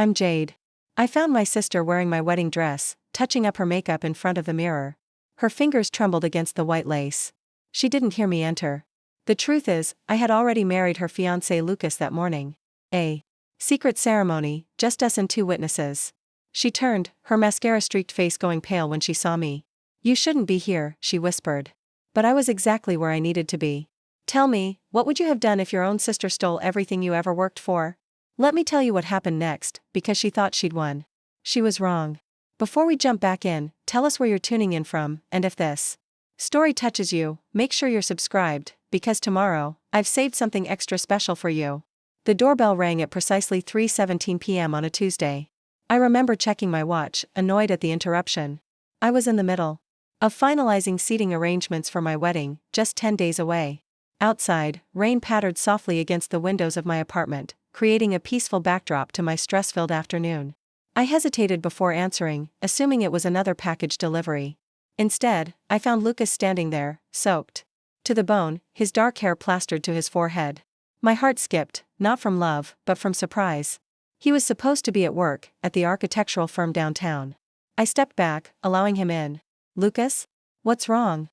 I'm Jade. I found my sister wearing my wedding dress, touching up her makeup in front of the mirror. Her fingers trembled against the white lace. She didn't hear me enter. The truth is, I had already married her fiancé Lucas that morning. A secret ceremony, just us and two witnesses. She turned, her mascara-streaked face going pale when she saw me. You shouldn't be here, she whispered. But I was exactly where I needed to be. Tell me, what would you have done if your own sister stole everything you ever worked for? Let me tell you what happened next, because she thought she'd won. She was wrong. Before we jump back in, tell us where you're tuning in from, and if this story touches you, make sure you're subscribed, because tomorrow, I've saved something extra special for you. The doorbell rang at precisely 3:17 p.m. on a Tuesday. I remember checking my watch, annoyed at the interruption. I was in the middle of finalizing seating arrangements for my wedding, just 10 days away. Outside, rain pattered softly against the windows of my apartment, creating a peaceful backdrop to my stress-filled afternoon. I hesitated before answering, assuming it was another package delivery. Instead, I found Lucas standing there, soaked to the bone, his dark hair plastered to his forehead. My heart skipped, not from love, but from surprise. He was supposed to be at work, at the architectural firm downtown. I stepped back, allowing him in. Lucas? What's wrong?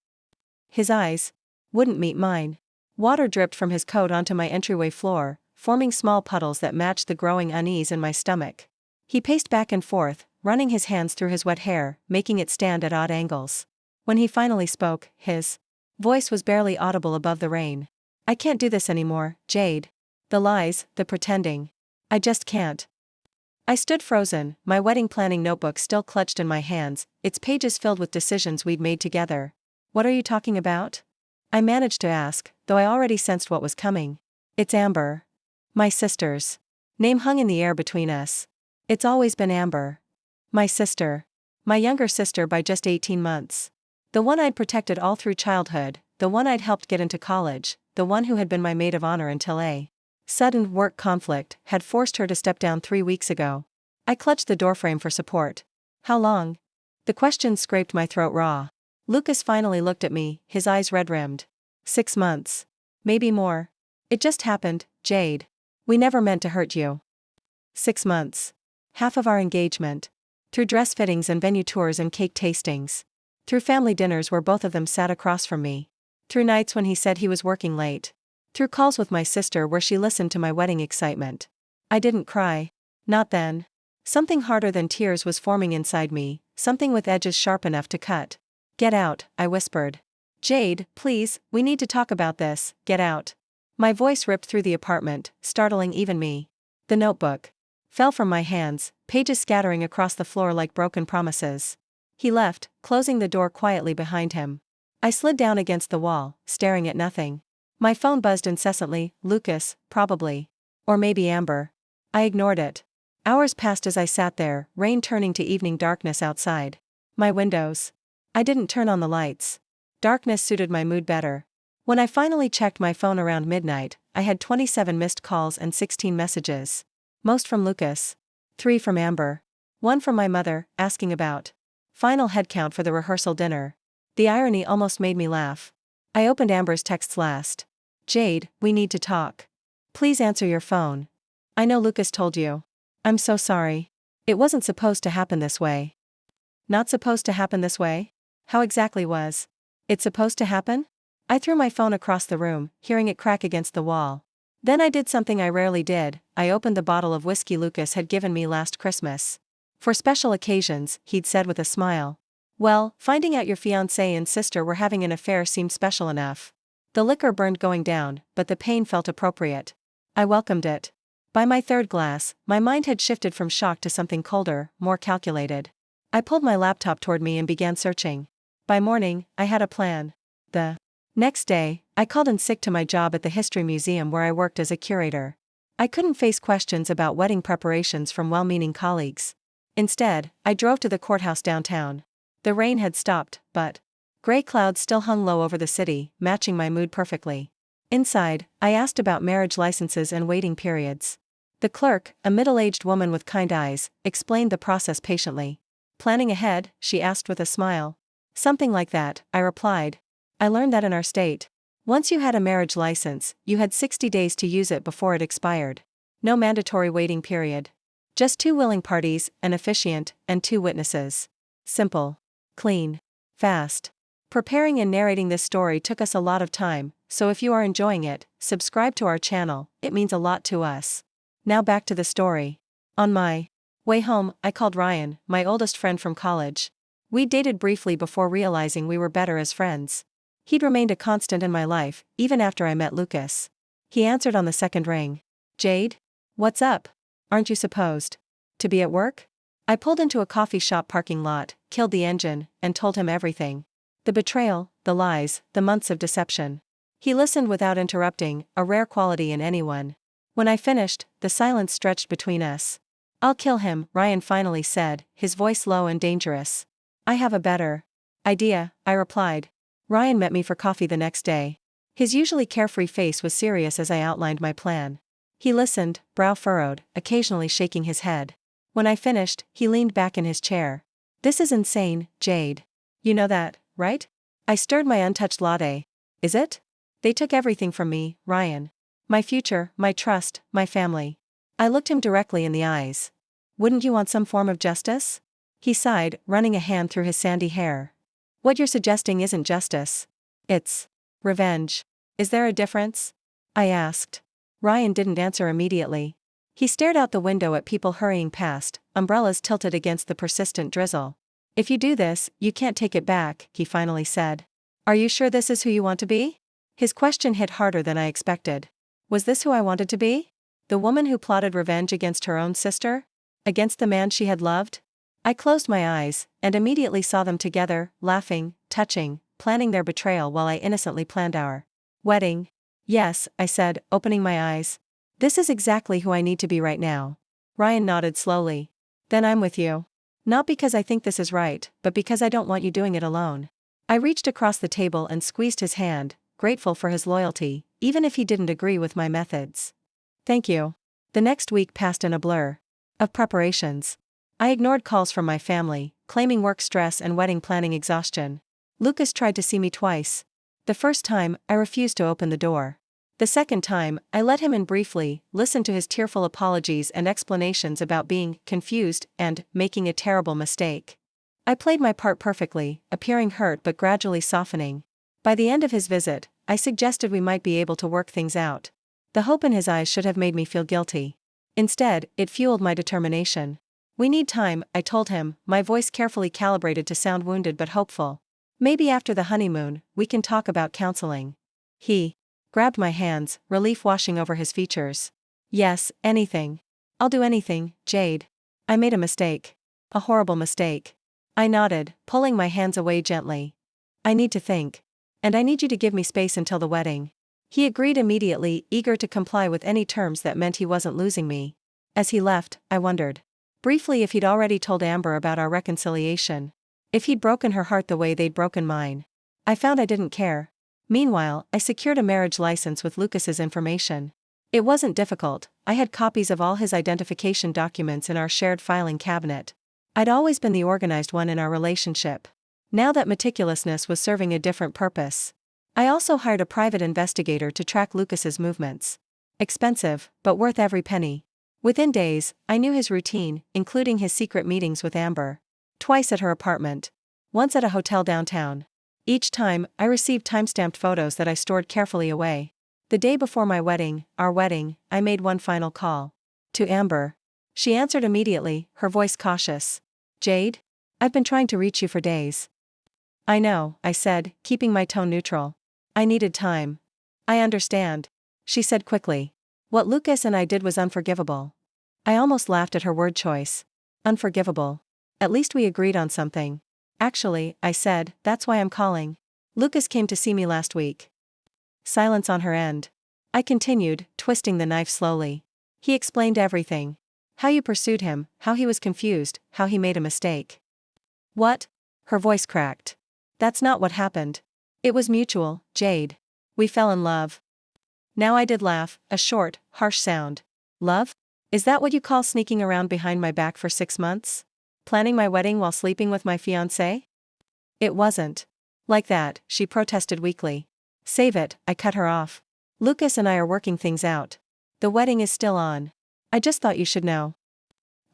His eyes wouldn't meet mine. Water dripped from his coat onto my entryway floor, forming small puddles that matched the growing unease in my stomach. He paced back and forth, running his hands through his wet hair, making it stand at odd angles. When he finally spoke, his voice was barely audible above the rain. I can't do this anymore, Jade. The lies, the pretending. I just can't. I stood frozen, my wedding planning notebook still clutched in my hands, its pages filled with decisions we'd made together. What are you talking about? I managed to ask, though I already sensed what was coming. It's Amber. My sister's name hung in the air between us. It's always been Amber. My sister. My younger sister by just 18 months. The one I'd protected all through childhood, the one I'd helped get into college, the one who had been my maid of honor until a sudden work conflict had forced her to step down 3 weeks ago. I clutched the doorframe for support. How long? The question scraped my throat raw. Lucas finally looked at me, his eyes red-rimmed. 6 months. Maybe more. It just happened, Jade. We never meant to hurt you. 6 months. Half of our engagement. Through dress fittings and venue tours and cake tastings. Through family dinners where both of them sat across from me. Through nights when he said he was working late. Through calls with my sister where she listened to my wedding excitement. I didn't cry. Not then. Something harder than tears was forming inside me, something with edges sharp enough to cut. Get out, I whispered. Jade, please, we need to talk about this, get out. My voice ripped through the apartment, startling even me. The notebook fell from my hands, pages scattering across the floor like broken promises. He left, closing the door quietly behind him. I slid down against the wall, staring at nothing. My phone buzzed incessantly, Lucas, probably. Or maybe Amber. I ignored it. Hours passed as I sat there, rain turning to evening darkness outside. My windows. I didn't turn on the lights. Darkness suited my mood better. When I finally checked my phone around midnight, I had 27 missed calls and 16 messages. Most from Lucas. 3 from Amber. 1 from my mother, asking about final headcount for the rehearsal dinner. The irony almost made me laugh. I opened Amber's texts last. Jade, we need to talk. Please answer your phone. I know Lucas told you. I'm so sorry. It wasn't supposed to happen this way. Not supposed to happen this way? How exactly was it supposed to happen? I threw my phone across the room, hearing it crack against the wall. Then I did something I rarely did. I opened the bottle of whiskey Lucas had given me last Christmas. For special occasions, he'd said with a smile. Well, finding out your fiancé and sister were having an affair seemed special enough. The liquor burned going down, but the pain felt appropriate. I welcomed it. By my third glass, my mind had shifted from shock to something colder, more calculated. I pulled my laptop toward me and began searching. By morning, I had a plan. The next day, I called in sick to my job at the History Museum where I worked as a curator. I couldn't face questions about wedding preparations from well-meaning colleagues. Instead, I drove to the courthouse downtown. The rain had stopped, but gray clouds still hung low over the city, matching my mood perfectly. Inside, I asked about marriage licenses and waiting periods. The clerk, a middle-aged woman with kind eyes, explained the process patiently. Planning ahead, she asked with a smile. Something like that, I replied. I learned that in our state. Once you had a marriage license, you had 60 days to use it before it expired. No mandatory waiting period. Just 2 willing parties, an officiant, and 2 witnesses. Simple. Clean. Fast. Preparing and narrating this story took us a lot of time, so if you are enjoying it, subscribe to our channel, it means a lot to us. Now back to the story. On my way home, I called Ryan, my oldest friend from college. We dated briefly before realizing we were better as friends. He'd remained a constant in my life, even after I met Lucas. He answered on the second ring. Jade? What's up? Aren't you supposed to be at work? I pulled into a coffee shop parking lot, killed the engine, and told him everything. The betrayal, the lies, the months of deception. He listened without interrupting, a rare quality in anyone. When I finished, the silence stretched between us. I'll kill him, Ryan finally said, his voice low and dangerous. I have a better idea, I replied. Ryan met me for coffee the next day. His usually carefree face was serious as I outlined my plan. He listened, brow furrowed, occasionally shaking his head. When I finished, he leaned back in his chair. This is insane, Jade. You know that, right? I stirred my untouched latte. Is it? They took everything from me, Ryan. My future, my trust, my family. I looked him directly in the eyes. Wouldn't you want some form of justice? He sighed, running a hand through his sandy hair. What you're suggesting isn't justice. It's revenge. Is there a difference? I asked. Ryan didn't answer immediately. He stared out the window at people hurrying past, umbrellas tilted against the persistent drizzle. If you do this, you can't take it back, he finally said. Are you sure this is who you want to be? His question hit harder than I expected. Was this who I wanted to be? The woman who plotted revenge against her own sister? Against the man she had loved? I closed my eyes, and immediately saw them together, laughing, touching, planning their betrayal while I innocently planned our wedding. Yes, I said, opening my eyes. This is exactly who I need to be right now. Ryan nodded slowly. Then I'm with you. Not because I think this is right, but because I don't want you doing it alone. I reached across the table and squeezed his hand, grateful for his loyalty, even if he didn't agree with my methods. Thank you. The next week passed in a blur of preparations. I ignored calls from my family, claiming work stress and wedding planning exhaustion. Lucas tried to see me twice. The first time, I refused to open the door. The second time, I let him in briefly, listened to his tearful apologies and explanations about being confused and making a terrible mistake. I played my part perfectly, appearing hurt but gradually softening. By the end of his visit, I suggested we might be able to work things out. The hope in his eyes should have made me feel guilty. Instead, it fueled my determination. We need time, I told him, my voice carefully calibrated to sound wounded but hopeful. Maybe after the honeymoon, we can talk about counseling. He grabbed my hands, relief washing over his features. Yes, anything. I'll do anything, Jade. I made a mistake. A horrible mistake. I nodded, pulling my hands away gently. I need to think. And I need you to give me space until the wedding. He agreed immediately, eager to comply with any terms that meant he wasn't losing me. As he left, I wondered briefly if he'd already told Amber about our reconciliation. If he'd broken her heart the way they'd broken mine. I found I didn't care. Meanwhile, I secured a marriage license with Lucas's information. It wasn't difficult, I had copies of all his identification documents in our shared filing cabinet. I'd always been the organized one in our relationship. Now that meticulousness was serving a different purpose. I also hired a private investigator to track Lucas's movements. Expensive, but worth every penny. Within days, I knew his routine, including his secret meetings with Amber. Twice at her apartment. Once at a hotel downtown. Each time, I received timestamped photos that I stored carefully away. The day before my wedding, our wedding, I made one final call. To Amber. She answered immediately, her voice cautious. Jade? I've been trying to reach you for days. I know, I said, keeping my tone neutral. I needed time. I understand. She said quickly. What Lucas and I did was unforgivable. I almost laughed at her word choice. Unforgivable. At least we agreed on something. Actually, I said, that's why I'm calling. Lucas came to see me last week. Silence on her end. I continued, twisting the knife slowly. He explained everything. How you pursued him, how he was confused, how he made a mistake. What? Her voice cracked. That's not what happened. It was mutual, Jade. We fell in love. Now I did laugh, a short, harsh sound. Love? Is that what you call sneaking around behind my back for 6 months? Planning my wedding while sleeping with my fiancé? It wasn't like that, she protested weakly. Save it, I cut her off. Lucas and I are working things out. The wedding is still on. I just thought you should know.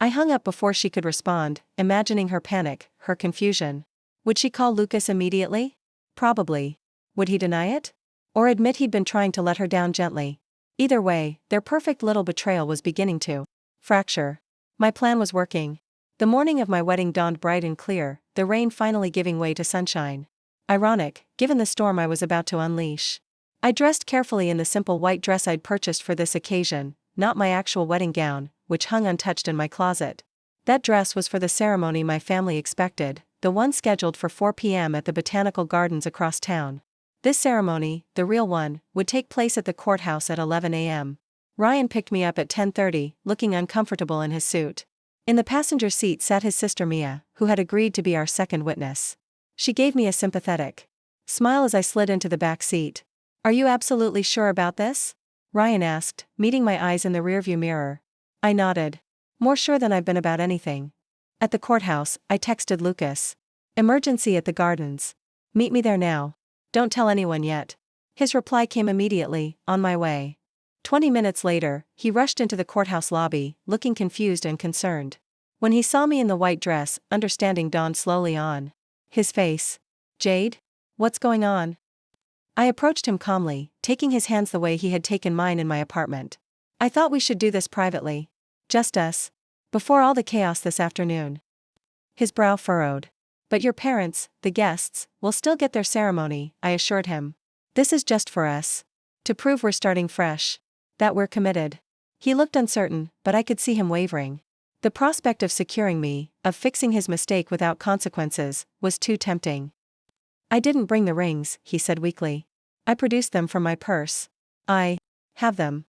I hung up before she could respond, imagining her panic, her confusion. Would she call Lucas immediately? Probably. Would he deny it? Or admit he'd been trying to let her down gently? Either way, their perfect little betrayal was beginning to fracture. My plan was working. The morning of my wedding dawned bright and clear, the rain finally giving way to sunshine. Ironic, given the storm I was about to unleash. I dressed carefully in the simple white dress I'd purchased for this occasion, not my actual wedding gown, which hung untouched in my closet. That dress was for the ceremony my family expected, the one scheduled for 4 p.m. at the Botanical Gardens across town. This ceremony, the real one, would take place at the courthouse at 11 a.m. Ryan picked me up at 10:30, looking uncomfortable in his suit. In the passenger seat sat his sister Mia, who had agreed to be our second witness. She gave me a sympathetic smile as I slid into the back seat. "Are you absolutely sure about this?" Ryan asked, meeting my eyes in the rearview mirror. I nodded. "More sure than I've been about anything." At the courthouse, I texted Lucas. "Emergency at the gardens. Meet me there now. Don't tell anyone yet." His reply came immediately, "On my way." 20 minutes later, he rushed into the courthouse lobby, looking confused and concerned. When he saw me in the white dress, understanding dawned slowly on his face. "Jade? What's going on?" I approached him calmly, taking his hands the way he had taken mine in my apartment. "I thought we should do this privately. Just us. Before all the chaos this afternoon." His brow furrowed. "But your parents, the guests, will still get their ceremony," I assured him. "This is just for us. To prove we're starting fresh. That we're committed." He looked uncertain, but I could see him wavering. The prospect of securing me, of fixing his mistake without consequences, was too tempting. "I didn't bring the rings," he said weakly. "I produced them from my purse. I have them."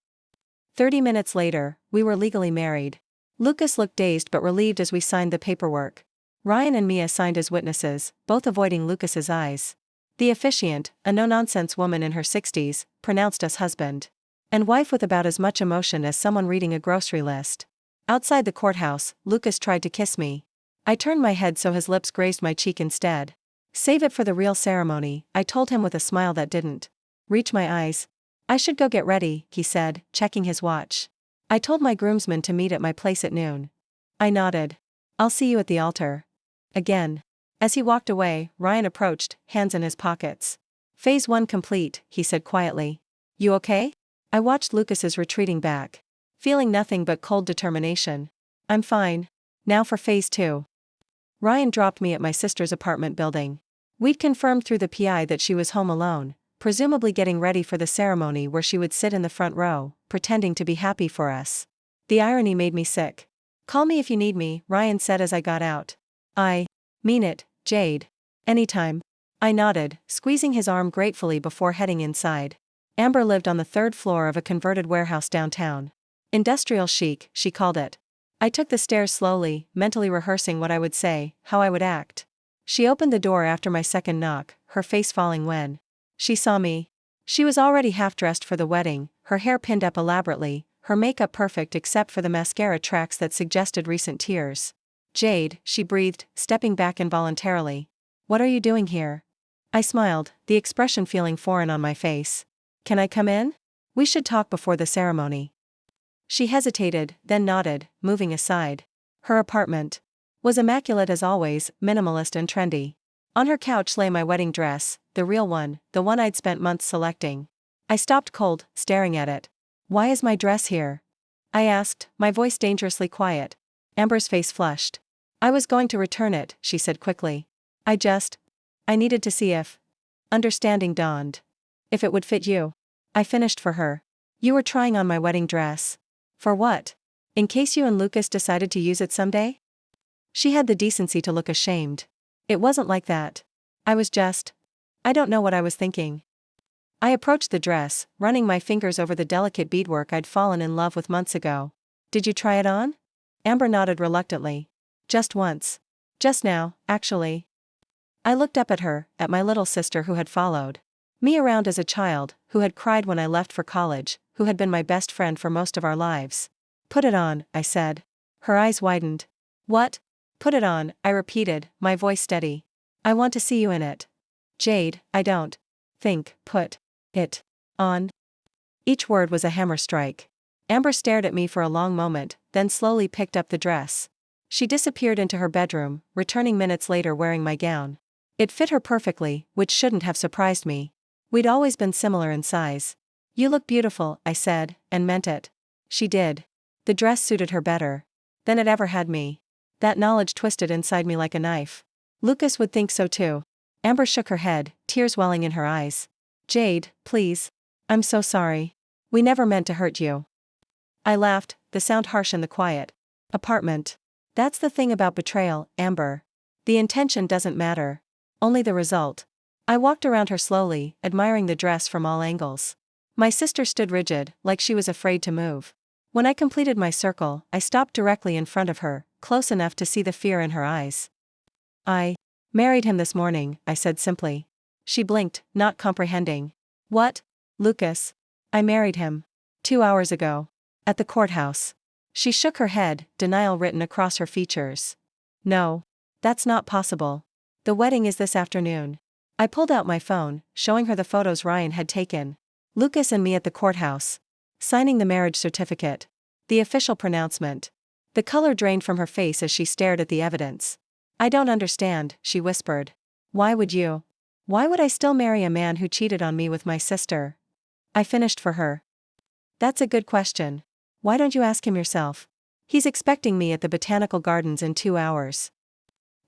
30 minutes later, we were legally married. Lucas looked dazed but relieved as we signed the paperwork. Ryan and Mia signed as witnesses, both avoiding Lucas's eyes. The officiant, a no-nonsense woman in her 60s, pronounced us husband and wife with about as much emotion as someone reading a grocery list. Outside the courthouse, Lucas tried to kiss me. I turned my head so his lips grazed my cheek instead. "Save it for the real ceremony," I told him with a smile that didn't reach my eyes. "I should go get ready," he said, checking his watch. "I told my groomsmen to meet at my place at noon." I nodded. "I'll see you at the altar." Again. As he walked away, Ryan approached, hands in his pockets. "Phase 1 complete," he said quietly. "You okay?" I watched Lucas's retreating back, feeling nothing but cold determination. "I'm fine. Now for phase 2. Ryan dropped me at my sister's apartment building. We'd confirmed through the PI that she was home alone, presumably getting ready for the ceremony where she would sit in the front row, pretending to be happy for us. The irony made me sick. "Call me if you need me," Ryan said as I got out. "I mean it, Jade. Anytime." I nodded, squeezing his arm gratefully before heading inside. Amber lived on the 3rd floor of a converted warehouse downtown. Industrial chic, she called it. I took the stairs slowly, mentally rehearsing what I would say, how I would act. She opened the door after my second knock, her face falling when she saw me. She was already half-dressed for the wedding, her hair pinned up elaborately, her makeup perfect except for the mascara tracks that suggested recent tears. "Jade," she breathed, stepping back involuntarily. "What are you doing here?" I smiled, the expression feeling foreign on my face. "Can I come in? We should talk before the ceremony." She hesitated, then nodded, moving aside. Her apartment was immaculate as always, minimalist and trendy. On her couch lay my wedding dress, the real one, the one I'd spent months selecting. I stopped cold, staring at it. "Why is my dress here?" I asked, my voice dangerously quiet. Amber's face flushed. "I was going to return it," she said quickly. I needed to see if understanding dawned. "If it would fit you." I finished for her. "You were trying on my wedding dress. For what? In case you and Lucas decided to use it someday?" She had the decency to look ashamed. "It wasn't like that. I don't know what I was thinking." I approached the dress, running my fingers over the delicate beadwork I'd fallen in love with months ago. "Did you try it on?" Amber nodded reluctantly. "Just once. Just now, actually." I looked up at her, at my little sister who had followed me around as a child, who had cried when I left for college, who had been my best friend for most of our lives. "Put it on," I said. Her eyes widened. "What?" "Put it on," I repeated, my voice steady. "I want to see you in it." "Jade, I don't think, put it on." Each word was a hammer strike. Amber stared at me for a long moment, then slowly picked up the dress. She disappeared into her bedroom, returning minutes later wearing my gown. It fit her perfectly, which shouldn't have surprised me. We'd always been similar in size. "You look beautiful," I said, and meant it. She did. The dress suited her better than it ever had me. That knowledge twisted inside me like a knife. Lucas would think so too. Amber shook her head, tears welling in her eyes. "Jade, please. I'm so sorry. We never meant to hurt you." I laughed, the sound harsh in the quiet apartment. "That's the thing about betrayal, Amber. The intention doesn't matter. Only the result." I walked around her slowly, admiring the dress from all angles. My sister stood rigid, like she was afraid to move. When I completed my circle, I stopped directly in front of her, close enough to see the fear in her eyes. "I married him this morning," I said simply. She blinked, not comprehending. "What? Lucas?" "I married him 2 hours ago. At the courthouse." She shook her head, denial written across her features. "No. That's not possible. The wedding is this afternoon." I pulled out my phone, showing her the photos Ryan had taken. Lucas and me at the courthouse. Signing the marriage certificate. The official pronouncement. The color drained from her face as she stared at the evidence. "I don't understand," she whispered. "Why would you? Why would I still marry a man who cheated on me with my sister?" I finished for her. "That's a good question. Why don't you ask him yourself? He's expecting me at the Botanical Gardens in 2 hours."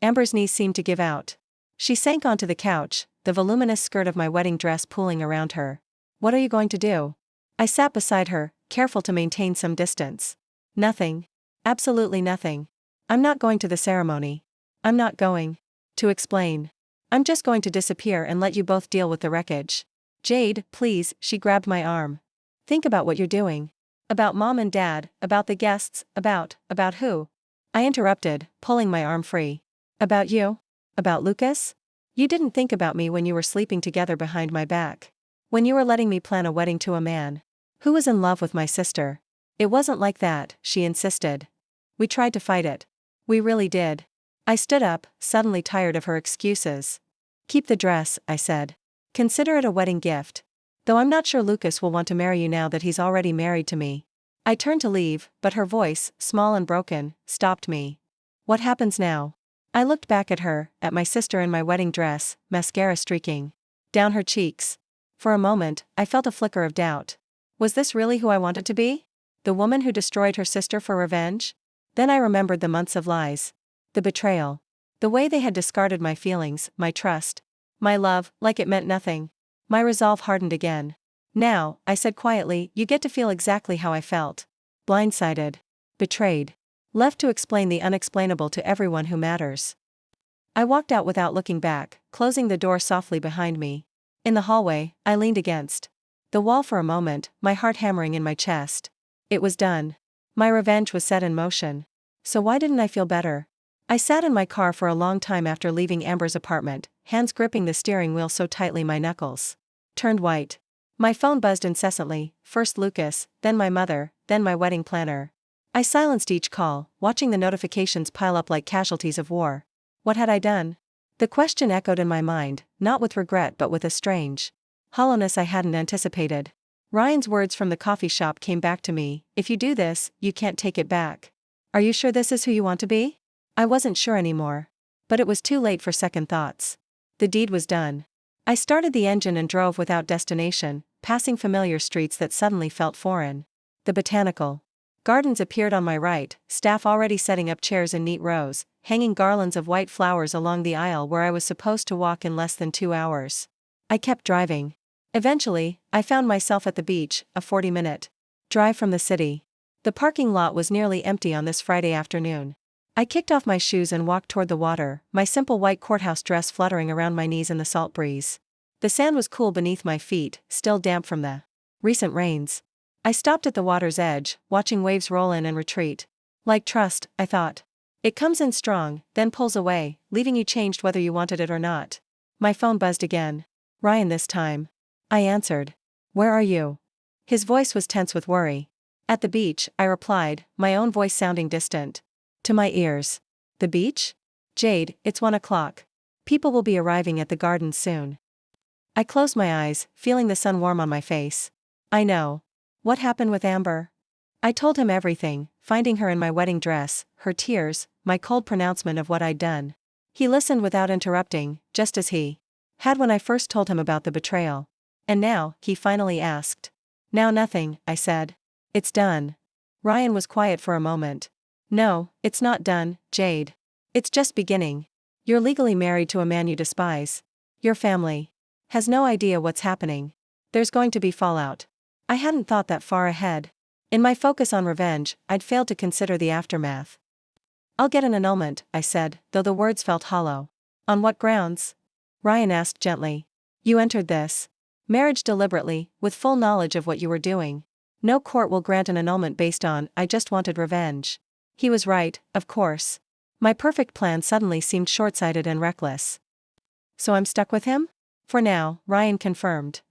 Amber's knees seemed to give out. She sank onto the couch, the voluminous skirt of my wedding dress pooling around her. "What are you going to do?" I sat beside her, careful to maintain some distance. "Nothing. Absolutely nothing. I'm not going to the ceremony. I'm not going to explain. I'm just going to disappear and let you both deal with the wreckage." "Jade, please," she grabbed my arm. "Think about what you're doing. About Mom and Dad, about the guests, about who?" I interrupted, pulling my arm free. "About you? About Lucas? You didn't think about me when you were sleeping together behind my back. When you were letting me plan a wedding to a man who was in love with my sister. It wasn't like that," she insisted. "We tried to fight it. We really did." I stood up, suddenly tired of her excuses. "Keep the dress," I said. "Consider it a wedding gift. Though I'm not sure Lucas will want to marry you now that he's already married to me." I turned to leave, but her voice, small and broken, stopped me. "What happens now?" I looked back at her, at my sister in my wedding dress, mascara streaking down her cheeks. For a moment, I felt a flicker of doubt. Was this really who I wanted to be? The woman who destroyed her sister for revenge? Then I remembered the months of lies. The betrayal. The way they had discarded my feelings, my trust, my love, like it meant nothing. My resolve hardened again. "Now," I said quietly, "you get to feel exactly how I felt. Blindsided. Betrayed. Left to explain the unexplainable to everyone who matters." I walked out without looking back, closing the door softly behind me. In the hallway, I leaned against the wall for a moment, my heart hammering in my chest. It was done. My revenge was set in motion. So why didn't I feel better? I sat in my car for a long time after leaving Amber's apartment, hands gripping the steering wheel so tightly my knuckles turned white. My phone buzzed incessantly, first Lucas, then my mother, then my wedding planner. I silenced each call, watching the notifications pile up like casualties of war. What had I done? The question echoed in my mind, not with regret but with a strange hollowness I hadn't anticipated. Ryan's words from the coffee shop came back to me: "If you do this, you can't take it back. Are you sure this is who you want to be?" I wasn't sure anymore. But it was too late for second thoughts. The deed was done. I started the engine and drove without destination, passing familiar streets that suddenly felt foreign. The Botanical Gardens appeared on my right, staff already setting up chairs in neat rows, hanging garlands of white flowers along the aisle where I was supposed to walk in less than 2 hours. I kept driving. Eventually, I found myself at the beach, a 40-minute drive from the city. The parking lot was nearly empty on this Friday afternoon. I kicked off my shoes and walked toward the water, my simple white courthouse dress fluttering around my knees in the salt breeze. The sand was cool beneath my feet, still damp from the recent rains. I stopped at the water's edge, watching waves roll in and retreat. Like trust, I thought. It comes in strong, then pulls away, leaving you changed whether you wanted it or not. My phone buzzed again. Ryan this time. I answered. "Where are you?" His voice was tense with worry. "At the beach," I replied, my own voice sounding distant to my ears. "The beach? Jade, it's 1 o'clock. People will be arriving at the gardens soon." I closed my eyes, feeling the sun warm on my face. "I know. What happened with Amber?" I told him everything, finding her in my wedding dress, her tears, my cold pronouncement of what I'd done. He listened without interrupting, just as he had when I first told him about the betrayal. And now, he finally asked. Now nothing, I said. It's done. Ryan was quiet for a moment. No, it's not done, Jade. It's just beginning. You're legally married to a man you despise. Your family has no idea what's happening. There's going to be fallout. I hadn't thought that far ahead. In my focus on revenge, I'd failed to consider the aftermath. I'll get an annulment, I said, though the words felt hollow. On what grounds? Ryan asked gently. You entered this marriage deliberately, with full knowledge of what you were doing. No court will grant an annulment based on, I just wanted revenge. He was right, of course. My perfect plan suddenly seemed short-sighted and reckless. So I'm stuck with him? For now, Ryan confirmed.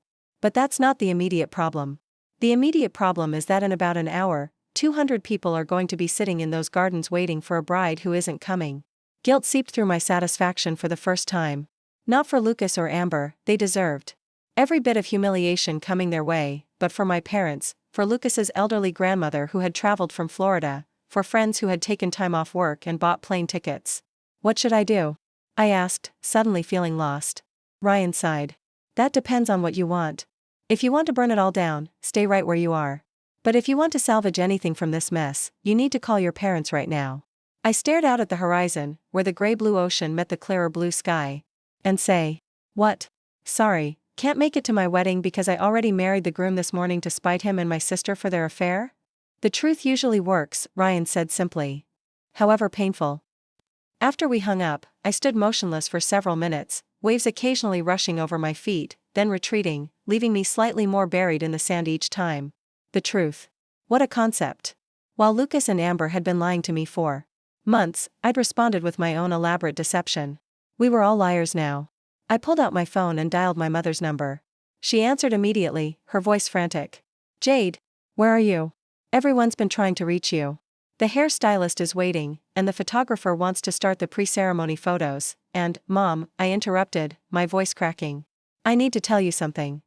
But that's not the immediate problem. The immediate problem is that in about an hour, 200 people are going to be sitting in those gardens waiting for a bride who isn't coming. Guilt seeped through my satisfaction for the first time. Not for Lucas or Amber, they deserved every bit of humiliation coming their way, but for my parents, for Lucas's elderly grandmother who had traveled from Florida, for friends who had taken time off work and bought plane tickets. What should I do? I asked, suddenly feeling lost. Ryan sighed. That depends on what you want. If you want to burn it all down, stay right where you are. But if you want to salvage anything from this mess, you need to call your parents right now. I stared out at the horizon, where the gray-blue ocean met the clearer blue sky, and say, what? Sorry, can't make it to my wedding because I already married the groom this morning to spite him and my sister for their affair? The truth usually works, Ryan said simply. However painful. After we hung up, I stood motionless for several minutes, waves occasionally rushing over my feet, then retreating, leaving me slightly more buried in the sand each time. The truth. What a concept. While Lucas and Amber had been lying to me for months, I'd responded with my own elaborate deception. We were all liars now. I pulled out my phone and dialed my mother's number. She answered immediately, her voice frantic. Jade, where are you? Everyone's been trying to reach you. The hairstylist is waiting, and the photographer wants to start the pre-ceremony photos, and, Mom, I interrupted, my voice cracking. I need to tell you something.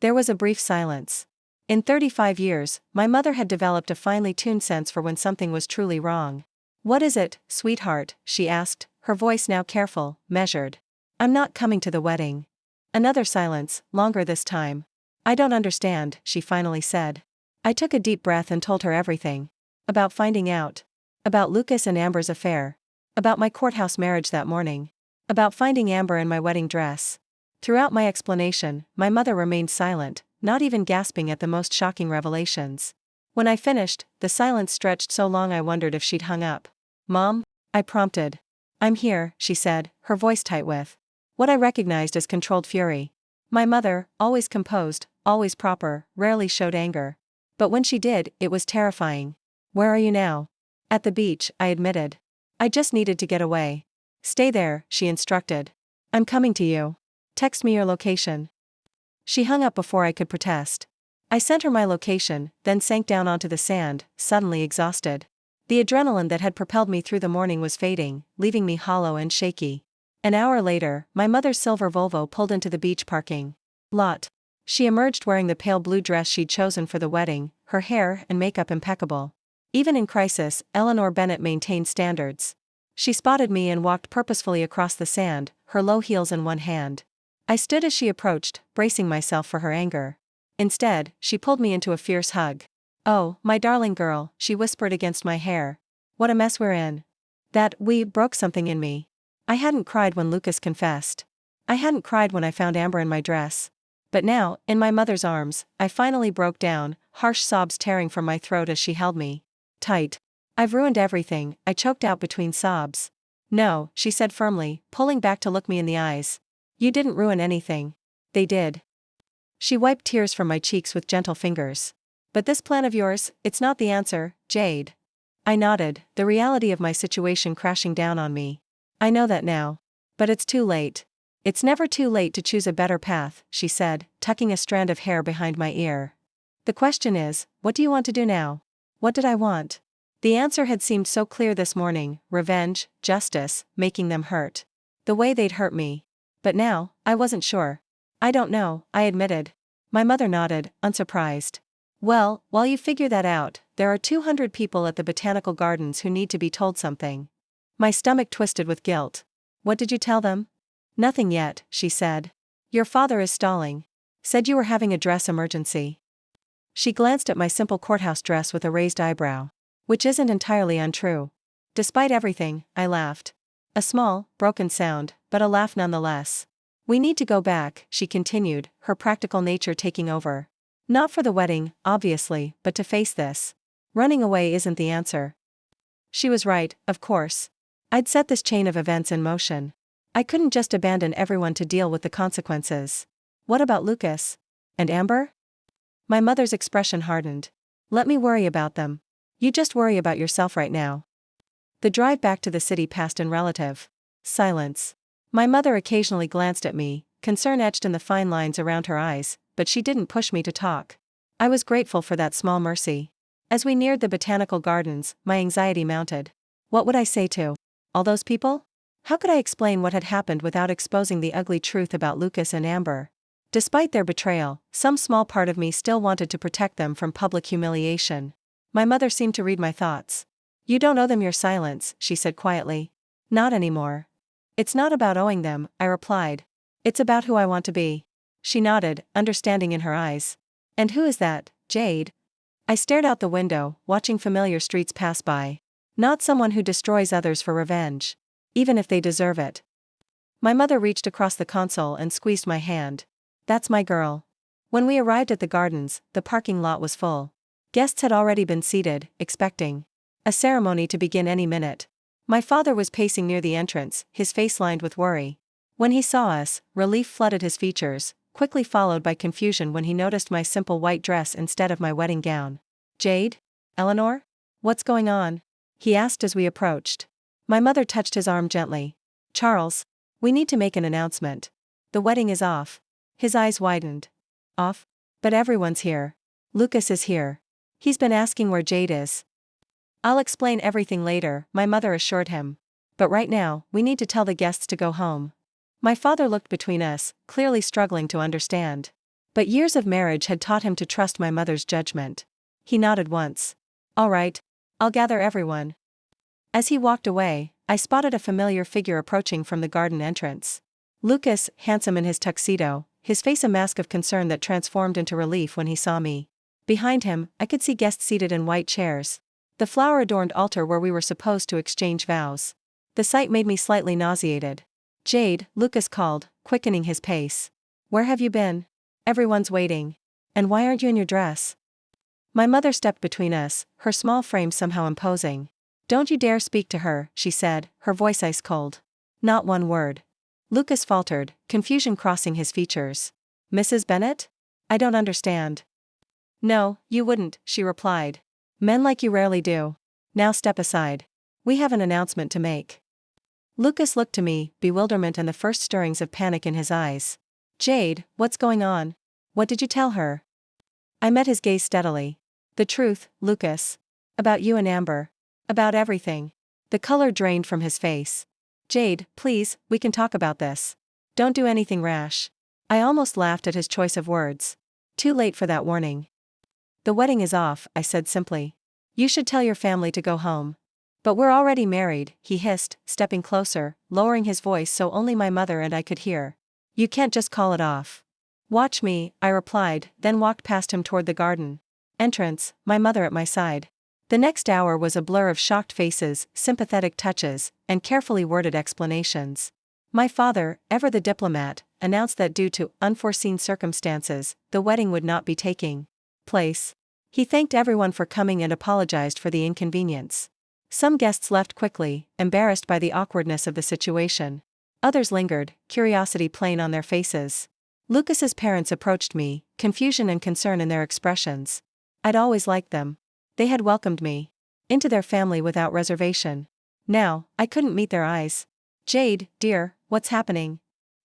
There was a brief silence. In 35 years, my mother had developed a finely tuned sense for when something was truly wrong. What is it, sweetheart? She asked, her voice now careful, measured. I'm not coming to the wedding. Another silence, longer this time. I don't understand, she finally said. I took a deep breath and told her everything. About finding out. About Lucas and Amber's affair. About my courthouse marriage that morning. About finding Amber in my wedding dress. Throughout my explanation, my mother remained silent, not even gasping at the most shocking revelations. When I finished, the silence stretched so long I wondered if she'd hung up. Mom? I prompted. I'm here, she said, her voice tight with what I recognized as controlled fury. My mother, always composed, always proper, rarely showed anger. But when she did, it was terrifying. Where are you now? At the beach, I admitted. I just needed to get away. Stay there, she instructed. I'm coming to you. Text me your location. She hung up before I could protest. I sent her my location, then sank down onto the sand, suddenly exhausted. The adrenaline that had propelled me through the morning was fading, leaving me hollow and shaky. An hour later, my mother's silver Volvo pulled into the beach parking lot. She emerged wearing the pale blue dress she'd chosen for the wedding, her hair and makeup impeccable. Even in crisis, Eleanor Bennett maintained standards. She spotted me and walked purposefully across the sand, her low heels in one hand. I stood as she approached, bracing myself for her anger. Instead, she pulled me into a fierce hug. Oh, my darling girl, she whispered against my hair. What a mess we're in. That we broke something in me. I hadn't cried when Lucas confessed. I hadn't cried when I found Amber in my dress. But now, in my mother's arms, I finally broke down, harsh sobs tearing from my throat as she held me tight. I've ruined everything, I choked out between sobs. No, she said firmly, pulling back to look me in the eyes. You didn't ruin anything. They did. She wiped tears from my cheeks with gentle fingers. But this plan of yours, it's not the answer, Jade. I nodded, the reality of my situation crashing down on me. I know that now. But it's too late. It's never too late to choose a better path, she said, tucking a strand of hair behind my ear. The question is, what do you want to do now? What did I want? The answer had seemed so clear this morning, revenge, justice, making them hurt. The way they'd hurt me. But now, I wasn't sure. I don't know, I admitted. My mother nodded, unsurprised. Well, while you figure that out, there are 200 people at the botanical gardens who need to be told something. My stomach twisted with guilt. What did you tell them? Nothing yet, she said. Your father is stalling. Said you were having a dress emergency. She glanced at my simple courthouse dress with a raised eyebrow. Which isn't entirely untrue. Despite everything, I laughed. A small, broken sound, but a laugh nonetheless. We need to go back, she continued, her practical nature taking over. Not for the wedding, obviously, but to face this. Running away isn't the answer. She was right, of course. I'd set this chain of events in motion. I couldn't just abandon everyone to deal with the consequences. What about Lucas? And Amber? My mother's expression hardened. Let me worry about them. You just worry about yourself right now. The drive back to the city passed in relative silence. My mother occasionally glanced at me, concern etched in the fine lines around her eyes, but she didn't push me to talk. I was grateful for that small mercy. As we neared the botanical gardens, my anxiety mounted. What would I say to all those people? How could I explain what had happened without exposing the ugly truth about Lucas and Amber? Despite their betrayal, some small part of me still wanted to protect them from public humiliation. My mother seemed to read my thoughts. You don't owe them your silence, she said quietly. Not anymore. It's not about owing them, I replied. It's about who I want to be. She nodded, understanding in her eyes. And who is that, Jade? I stared out the window, watching familiar streets pass by. Not someone who destroys others for revenge. Even if they deserve it. My mother reached across the console and squeezed my hand. That's my girl. When we arrived at the gardens, the parking lot was full. Guests had already been seated, expecting a ceremony to begin any minute. My father was pacing near the entrance, his face lined with worry. When he saw us, relief flooded his features, quickly followed by confusion when he noticed my simple white dress instead of my wedding gown. Jade? Eleanor? What's going on? He asked as we approached. My mother touched his arm gently. Charles, we need to make an announcement. The wedding is off. His eyes widened. Off? But everyone's here. Lucas is here. He's been asking where Jade is. I'll explain everything later, my mother assured him. But right now, we need to tell the guests to go home. My father looked between us, clearly struggling to understand. But years of marriage had taught him to trust my mother's judgment. He nodded once. All right, I'll gather everyone. As he walked away, I spotted a familiar figure approaching from the garden entrance. Lucas, handsome in his tuxedo, his face a mask of concern that transformed into relief when he saw me. Behind him, I could see guests seated in white chairs. The flower-adorned altar where we were supposed to exchange vows. The sight made me slightly nauseated. Jade, Lucas called, quickening his pace. Where have you been? Everyone's waiting. And why aren't you in your dress? My mother stepped between us, her small frame somehow imposing. Don't you dare speak to her, she said, her voice ice cold. Not one word. Lucas faltered, confusion crossing his features. Mrs. Bennet? I don't understand. No, you wouldn't, she replied. Men like you rarely do. Now step aside. We have an announcement to make. Lucas looked to me, bewilderment and the first stirrings of panic in his eyes. Jade, what's going on? What did you tell her? I met his gaze steadily. The truth, Lucas. About you and Amber. About everything. The color drained from his face. Jade, please, we can talk about this. Don't do anything rash. I almost laughed at his choice of words. Too late for that warning. The wedding is off, I said simply. You should tell your family to go home. But we're already married, he hissed, stepping closer, lowering his voice so only my mother and I could hear. You can't just call it off. Watch me, I replied, then walked past him toward the garden entrance, my mother at my side. The next hour was a blur of shocked faces, sympathetic touches, and carefully worded explanations. My father, ever the diplomat, announced that due to unforeseen circumstances, the wedding would not be taking place. He thanked everyone for coming and apologized for the inconvenience. Some guests left quickly, embarrassed by the awkwardness of the situation. Others lingered, curiosity plain on their faces. Lucas's parents approached me, confusion and concern in their expressions. I'd always liked them. They had welcomed me into their family without reservation. Now, I couldn't meet their eyes. Jade, dear, what's happening?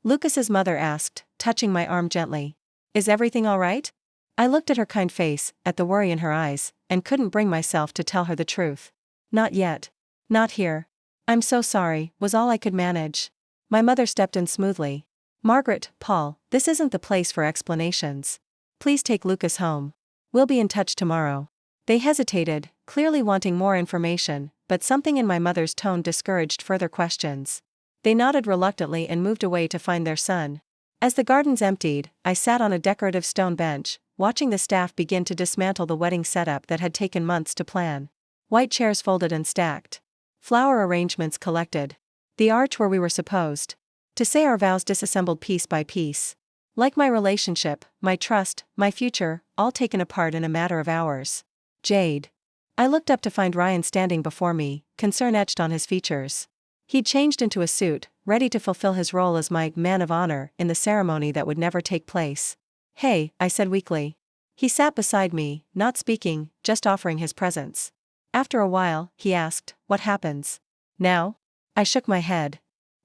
Lucas's mother asked, touching my arm gently. Is everything all right? I looked at her kind face, at the worry in her eyes, and couldn't bring myself to tell her the truth. Not yet. Not here. I'm so sorry, was all I could manage. My mother stepped in smoothly. Margaret, Paul, this isn't the place for explanations. Please take Lucas home. We'll be in touch tomorrow. They hesitated, clearly wanting more information, but something in my mother's tone discouraged further questions. They nodded reluctantly and moved away to find their son. As the gardens emptied, I sat on a decorative stone bench, watching the staff begin to dismantle the wedding setup that had taken months to plan. White chairs folded and stacked. Flower arrangements collected. The arch where we were supposed to say our vows disassembled piece by piece. Like my relationship, my trust, my future, all taken apart in a matter of hours. Jade. I looked up to find Ryan standing before me, concern etched on his features. He'd changed into a suit, ready to fulfill his role as my man of honor in the ceremony that would never take place. "Hey," I said weakly. He sat beside me, not speaking, just offering his presence. After a while, he asked, "What happens now?" I shook my head.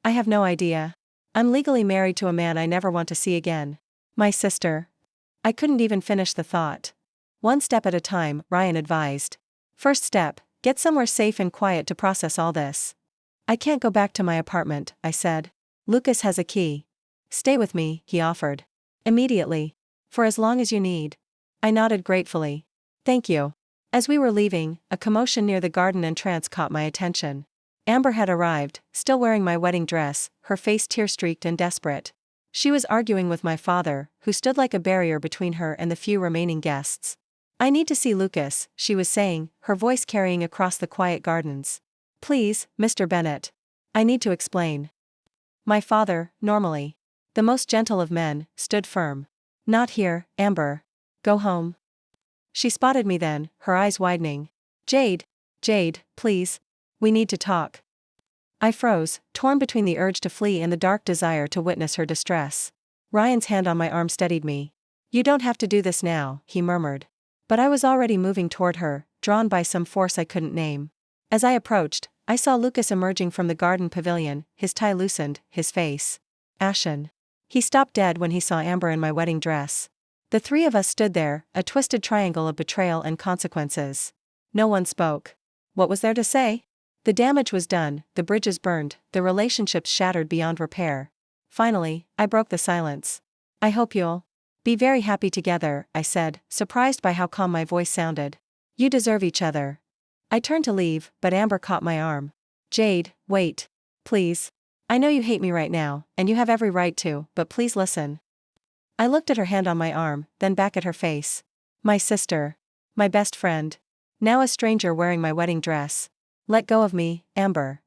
"I have no idea. I'm legally married to a man I never want to see again. My sister." I couldn't even finish the thought. "One step at a time," Ryan advised. "First step, get somewhere safe and quiet to process all this." "I can't go back to my apartment," I said. "Lucas has a key." "Stay with me," he offered. "Immediately. For as long as you need." I nodded gratefully. "Thank you." As we were leaving, a commotion near the garden entrance caught my attention. Amber had arrived, still wearing my wedding dress, her face tear-streaked and desperate. She was arguing with my father, who stood like a barrier between her and the few remaining guests. "I need to see Lucas," she was saying, her voice carrying across the quiet gardens. "Please, Mr. Bennett. I need to explain." My father, normally the most gentle of men, stood firm. "Not here, Amber. Go home." She spotted me then, her eyes widening. Jade, please. We need to talk." I froze, torn between the urge to flee and the dark desire to witness her distress. Ryan's hand on my arm steadied me. "You don't have to do this now," he murmured. But I was already moving toward her, drawn by some force I couldn't name. As I approached, I saw Lucas emerging from the garden pavilion, his tie loosened, his face ashen. He stopped dead when he saw Amber in my wedding dress. The three of us stood there, a twisted triangle of betrayal and consequences. No one spoke. What was there to say? The damage was done, the bridges burned, the relationships shattered beyond repair. Finally, I broke the silence. "I hope you'll be very happy together," I said, surprised by how calm my voice sounded. "You deserve each other." I turned to leave, but Amber caught my arm. "Jade, wait. Please. I know you hate me right now, and you have every right to, but please listen." I looked at her hand on my arm, then back at her face. My sister. My best friend. Now a stranger wearing my wedding dress. "Let go of me, Amber."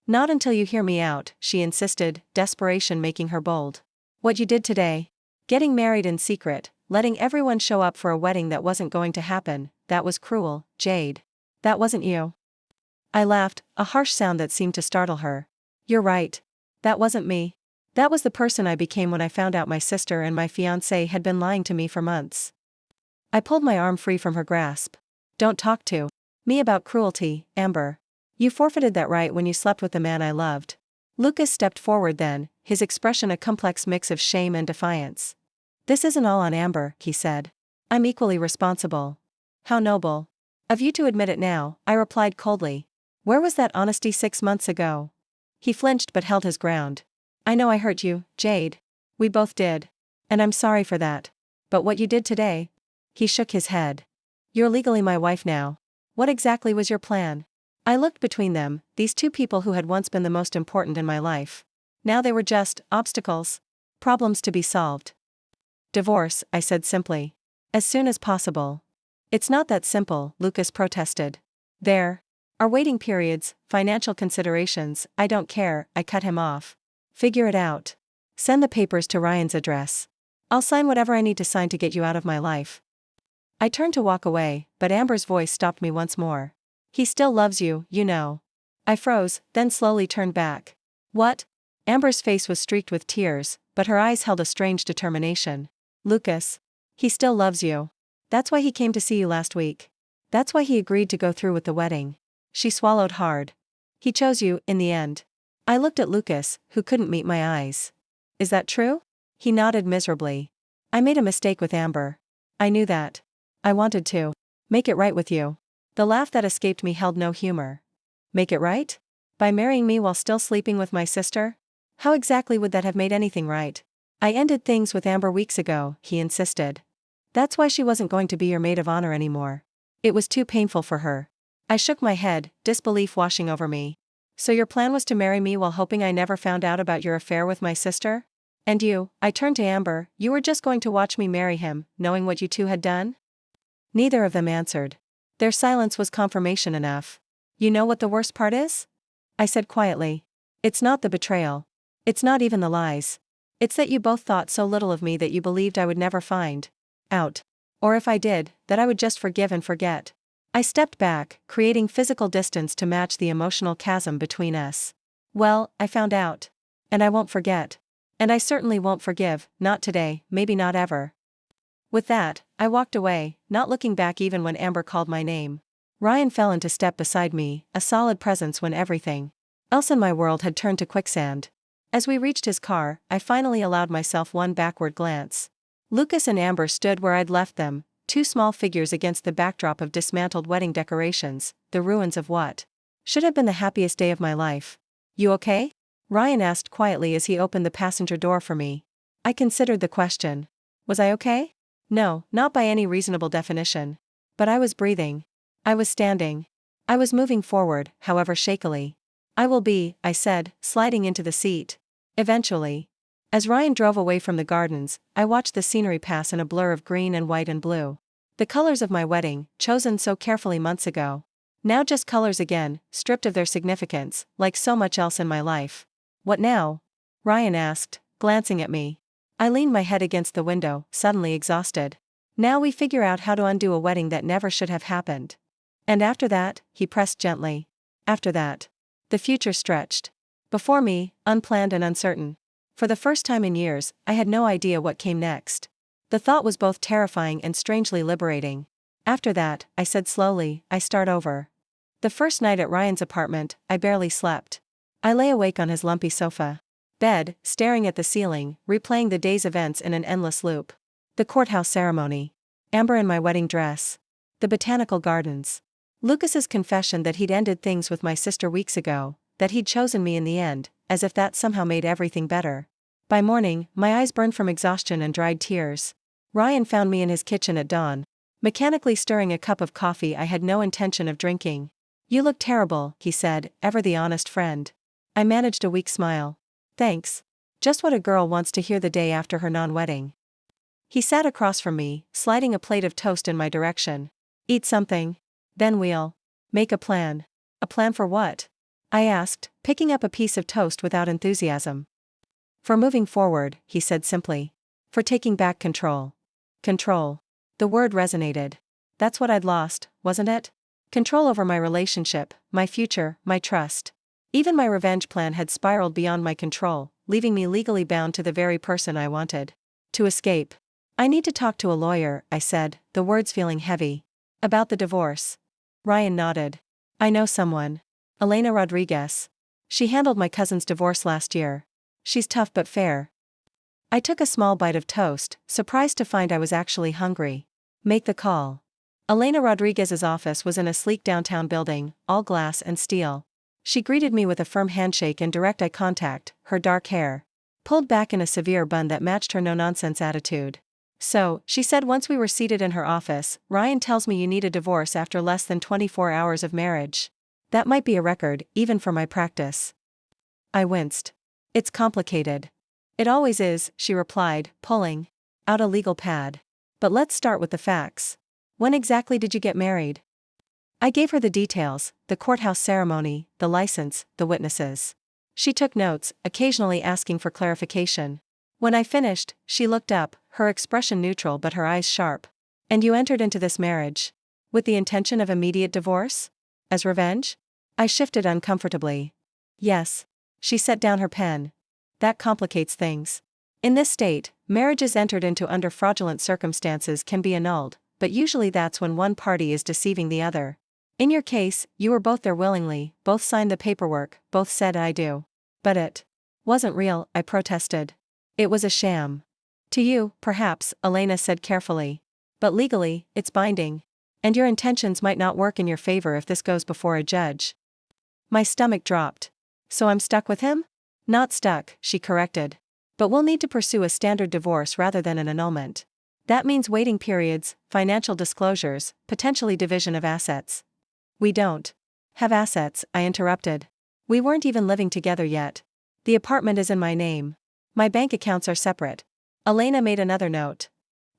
"Not until you hear me out," she insisted, desperation making her bold. "What you did today, getting married in secret, letting everyone show up for a wedding that wasn't going to happen, that was cruel, Jade. That wasn't you." I laughed, a harsh sound that seemed to startle her. "You're right. That wasn't me. That was the person I became when I found out my sister and my fiancé had been lying to me for months." I pulled my arm free from her grasp. "Don't talk to me about cruelty, Amber. You forfeited that right when you slept with the man I loved." Lucas stepped forward then, his expression a complex mix of shame and defiance. "This isn't all on Amber," he said. "I'm equally responsible." "How noble of you to admit it now," I replied coldly. "Where was that honesty 6 months ago?" He flinched but held his ground. "I know I hurt you, Jade. We both did. And I'm sorry for that. But what you did today?" He shook his head. "You're legally my wife now. What exactly was your plan?" I looked between them, these two people who had once been the most important in my life. Now they were just obstacles. Problems to be solved. "Divorce," I said simply. "As soon as possible." "It's not that simple," Lucas protested. "There are waiting periods, financial considerations." "I don't care," I cut him off. "Figure it out. Send the papers to Ryan's address. I'll sign whatever I need to sign to get you out of my life." I turned to walk away, but Amber's voice stopped me once more. "He still loves you, you know." I froze, then slowly turned back. "What?" Amber's face was streaked with tears, but her eyes held a strange determination. "Lucas. He still loves you. That's why he came to see you last week. That's why he agreed to go through with the wedding." She swallowed hard. "He chose you, in the end." I looked at Lucas, who couldn't meet my eyes. "Is that true?" He nodded miserably. "I made a mistake with Amber. I knew that. I wanted to make it right with you." The laugh that escaped me held no humor. "Make it right? By marrying me while still sleeping with my sister? How exactly would that have made anything right?" "I ended things with Amber weeks ago," he insisted. "That's why she wasn't going to be your maid of honor anymore. It was too painful for her. I shook my head, disbelief washing over me. So your plan was to marry me while hoping I never found out about your affair with my sister? And you, I turned to Amber, you were just going to watch me marry him, knowing what you two had done? Neither of them answered. Their silence was confirmation enough. You know what the worst part is? I said quietly. It's not the betrayal. It's not even the lies. It's that you both thought so little of me that you believed I would never find out. Or if I did, that I would just forgive and forget. I stepped back, creating physical distance to match the emotional chasm between us. Well, I found out. And I won't forget. And I certainly won't forgive, not today, maybe not ever. With that, I walked away, not looking back even when Amber called my name. Ryan fell into step beside me, a solid presence when everything else in my world had turned to quicksand. As we reached his car, I finally allowed myself one backward glance. Lucas and Amber stood where I'd left them, two small figures against the backdrop of dismantled wedding decorations, the ruins of what should have been the happiest day of my life. You okay? Ryan asked quietly as he opened the passenger door for me. I considered the question. Was I okay? No, not by any reasonable definition. But I was breathing. I was standing. I was moving forward, however shakily. I will be, I said, sliding into the seat. Eventually. As Ryan drove away from the gardens, I watched the scenery pass in a blur of green and white and blue. The colors of my wedding, chosen so carefully months ago. Now just colors again, stripped of their significance, like so much else in my life. What now? Ryan asked, glancing at me. I leaned my head against the window, suddenly exhausted. Now we figure out how to undo a wedding that never should have happened. And after that, he pressed gently. After that. The future stretched before me, unplanned and uncertain. For the first time in years, I had no idea what came next. The thought was both terrifying and strangely liberating. After that, I said slowly, I start over. The first night at Ryan's apartment, I barely slept. I lay awake on his lumpy sofa bed, staring at the ceiling, replaying the day's events in an endless loop. The courthouse ceremony. Amber in my wedding dress. The botanical gardens. Lucas's confession that he'd ended things with my sister weeks ago, that he'd chosen me in the end, as if that somehow made everything better. By morning, my eyes burned from exhaustion and dried tears. Ryan found me in his kitchen at dawn, mechanically stirring a cup of coffee I had no intention of drinking. You look terrible, he said, ever the honest friend. I managed a weak smile. Thanks. Just what a girl wants to hear the day after her non-wedding. He sat across from me, sliding a plate of toast in my direction. Eat something. Then we'll make a plan. A plan for what? I asked, picking up a piece of toast without enthusiasm. For moving forward, he said simply. For taking back control. Control. The word resonated. That's what I'd lost, wasn't it? Control over my relationship, my future, my trust. Even my revenge plan had spiraled beyond my control, leaving me legally bound to the very person I wanted to escape. I need to talk to a lawyer, I said, the words feeling heavy. About the divorce. Ryan nodded. I know someone. Elena Rodriguez. She handled my cousin's divorce last year. She's tough but fair. I took a small bite of toast, surprised to find I was actually hungry. Make the call. Elena Rodriguez's office was in a sleek downtown building, all glass and steel. She greeted me with a firm handshake and direct eye contact, her dark hair pulled back in a severe bun that matched her no-nonsense attitude. So, she said once we were seated in her office, Ryan tells me you need a divorce after less than 24 hours of marriage. That might be a record, even for my practice. I winced. It's complicated. It always is, she replied, pulling out a legal pad. But let's start with the facts. When exactly did you get married? I gave her the details, the courthouse ceremony, the license, the witnesses. She took notes, occasionally asking for clarification. When I finished, she looked up, her expression neutral but her eyes sharp. And you entered into this marriage with the intention of immediate divorce? As revenge? I shifted uncomfortably. Yes. She set down her pen. That complicates things. In this state, marriages entered into under fraudulent circumstances can be annulled, but usually that's when one party is deceiving the other. In your case, you were both there willingly, both signed the paperwork, both said I do. But it wasn't real, I protested. It was a sham. To you, perhaps, Elena said carefully. But legally, it's binding. And your intentions might not work in your favor if this goes before a judge. My stomach dropped. So I'm stuck with him? Not stuck, she corrected. But we'll need to pursue a standard divorce rather than an annulment. That means waiting periods, financial disclosures, potentially division of assets. We don't have assets, I interrupted. We weren't even living together yet. The apartment is in my name. My bank accounts are separate. Elena made another note.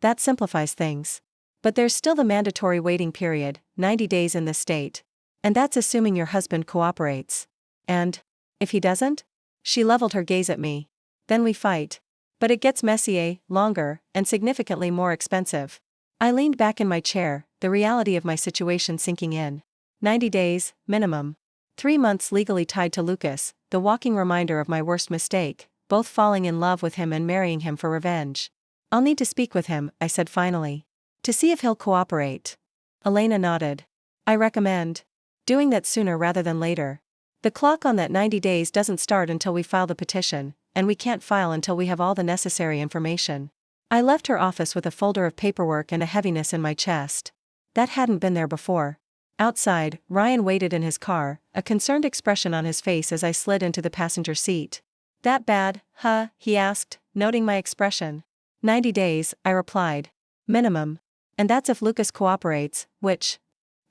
That simplifies things. But there's still the mandatory waiting period, 90 days in this state. And that's assuming your husband cooperates. And if he doesn't? She leveled her gaze at me. Then we fight. But it gets messier, longer, and significantly more expensive. I leaned back in my chair, the reality of my situation sinking in. 90 days, minimum. 3 months legally tied to Lucas, the walking reminder of my worst mistake, both falling in love with him and marrying him for revenge. I'll need to speak with him, I said finally. To see if he'll cooperate. Elena nodded. I recommend doing that sooner rather than later. The clock on that 90 days doesn't start until we file the petition, and we can't file until we have all the necessary information. I left her office with a folder of paperwork and a heaviness in my chest. That hadn't been there before. Outside, Ryan waited in his car, a concerned expression on his face as I slid into the passenger seat. That bad, huh? He asked, noting my expression. 90 days, I replied. Minimum. And that's if Lucas cooperates, which...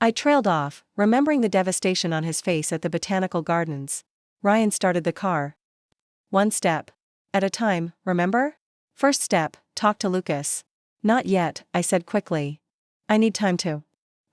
I trailed off, remembering the devastation on his face at the botanical gardens. Ryan started the car. One step at a time, remember? First step, talk to Lucas. Not yet, I said quickly. I need time to.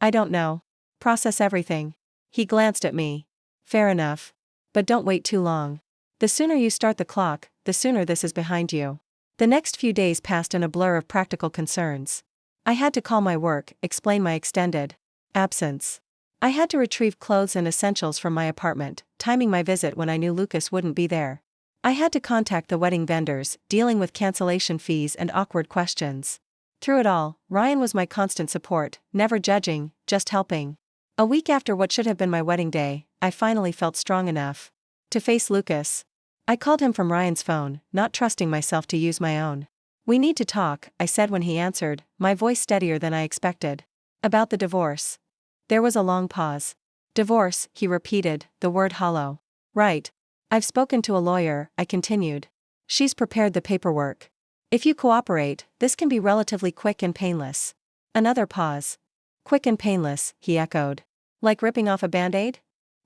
I don't know. Process everything. He glanced at me. Fair enough. But don't wait too long. The sooner you start the clock, the sooner this is behind you. The next few days passed in a blur of practical concerns. I had to call my work, explain my extended absence. I had to retrieve clothes and essentials from my apartment, timing my visit when I knew Lucas wouldn't be there. I had to contact the wedding vendors, dealing with cancellation fees and awkward questions. Through it all, Ryan was my constant support, never judging, just helping. A week after what should have been my wedding day, I finally felt strong enough to face Lucas. I called him from Ryan's phone, not trusting myself to use my own. We need to talk, I said when he answered, my voice steadier than I expected. About the divorce. There was a long pause. Divorce, he repeated, the word hollow. Right. I've spoken to a lawyer, I continued. She's prepared the paperwork. If you cooperate, this can be relatively quick and painless. Another pause. Quick and painless, he echoed. Like ripping off a band-aid?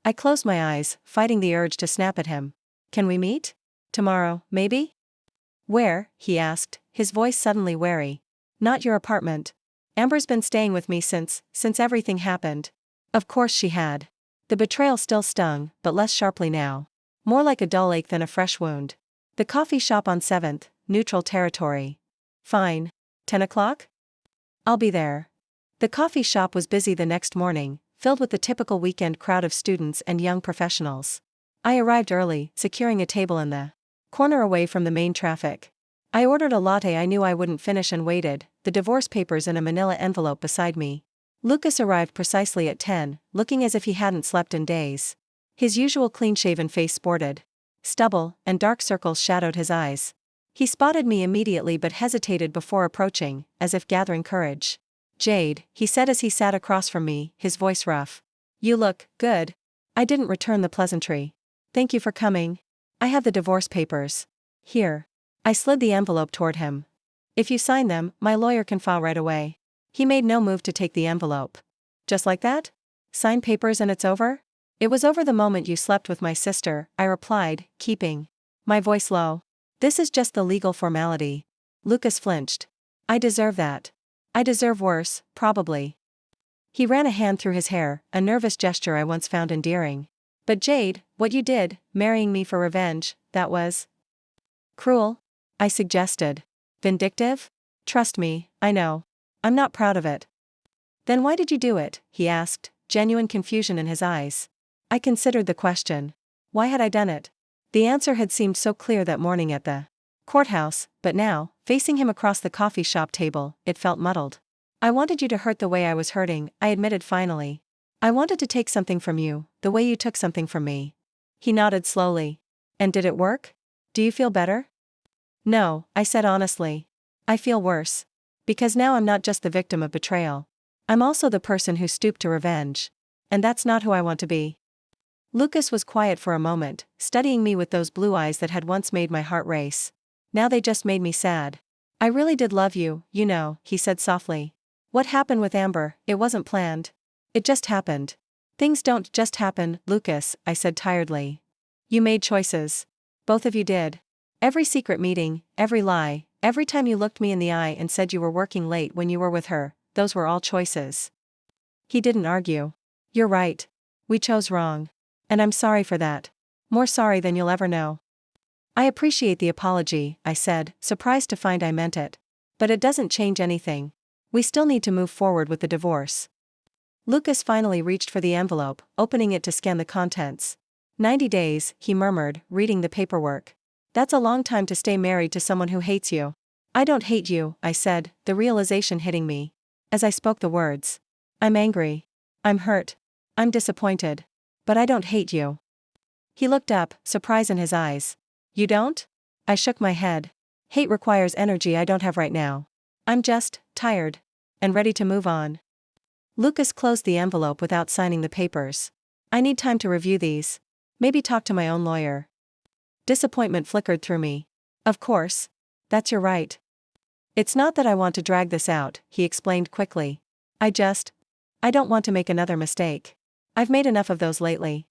I closed my eyes, fighting the urge to snap at him. Can we meet? Tomorrow, maybe? Where? He asked, his voice suddenly wary. Not your apartment. Amber's been staying with me since everything happened. Of course she had. The betrayal still stung, but less sharply now. More like a dull ache than a fresh wound. The coffee shop on 7th, neutral territory. Fine. 10 o'clock? I'll be there. The coffee shop was busy the next morning, filled with the typical weekend crowd of students and young professionals. I arrived early, securing a table in the corner away from the main traffic. I ordered a latte I knew I wouldn't finish and waited, the divorce papers in a manila envelope beside me. Lucas arrived precisely at 10, looking as if he hadn't slept in days. His usual clean-shaven face sported stubble, and dark circles shadowed his eyes. He spotted me immediately but hesitated before approaching, as if gathering courage. Jade, he said as he sat across from me, his voice rough. You look good. I didn't return the pleasantry. Thank you for coming. I have the divorce papers. Here. I slid the envelope toward him. If you sign them, my lawyer can file right away. He made no move to take the envelope. Just like that? Sign papers and it's over? It was over the moment you slept with my sister, I replied, keeping my voice low. This is just the legal formality. Lucas flinched. I deserve that. I deserve worse, probably. He ran a hand through his hair, a nervous gesture I once found endearing. But Jade, what you did, marrying me for revenge, that was cruel? I suggested. Vindictive? Trust me, I know. I'm not proud of it. Then why did you do it? He asked, genuine confusion in his eyes. I considered the question. Why had I done it? The answer had seemed so clear that morning at the courthouse, but now, facing him across the coffee shop table, it felt muddled. I wanted you to hurt the way I was hurting, I admitted finally. I wanted to take something from you, the way you took something from me. He nodded slowly. And did it work? Do you feel better? No, I said honestly. I feel worse. Because now I'm not just the victim of betrayal. I'm also the person who stooped to revenge. And that's not who I want to be. Lucas was quiet for a moment, studying me with those blue eyes that had once made my heart race. Now they just made me sad. I really did love you, you know, he said softly. What happened with Amber, it wasn't planned. It just happened. Things don't just happen, Lucas, I said tiredly. You made choices. Both of you did. Every secret meeting, every lie, every time you looked me in the eye and said you were working late when you were with her, those were all choices. He didn't argue. You're right. We chose wrong. And I'm sorry for that. More sorry than you'll ever know. I appreciate the apology, I said, surprised to find I meant it. But it doesn't change anything. We still need to move forward with the divorce. Lucas finally reached for the envelope, opening it to scan the contents. 90 days, he murmured, reading the paperwork. That's a long time to stay married to someone who hates you. I don't hate you, I said, the realization hitting me. As I spoke the words. I'm angry. I'm hurt. I'm disappointed. But I don't hate you. He looked up, surprise in his eyes. You don't? I shook my head. Hate requires energy I don't have right now. I'm just tired. And ready to move on. Lucas closed the envelope without signing the papers. I need time to review these. Maybe talk to my own lawyer. Disappointment flickered through me. Of course. That's your right. It's not that I want to drag this out, he explained quickly. I don't want to make another mistake. I've made enough of those lately.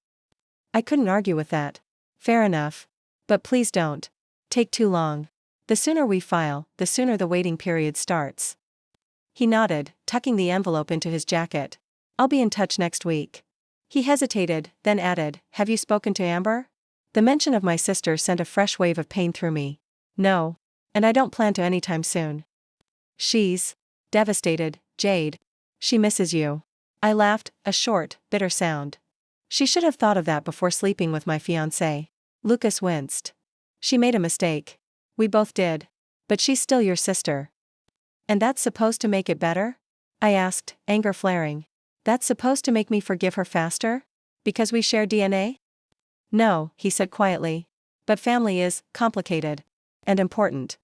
I couldn't argue with that. Fair enough. But please don't take too long. The sooner we file, the sooner the waiting period starts. He nodded, tucking the envelope into his jacket. I'll be in touch next week. He hesitated, then added, have you spoken to Amber? The mention of my sister sent a fresh wave of pain through me. No. And I don't plan to anytime soon. She's devastated, Jade. She misses you. I laughed, a short, bitter sound. She should have thought of that before sleeping with my fiancé. Lucas winced. She made a mistake. We both did. But she's still your sister. And that's supposed to make it better? I asked, anger flaring. That's supposed to make me forgive her faster? Because we share DNA? No, he said quietly. But family is complicated. And important.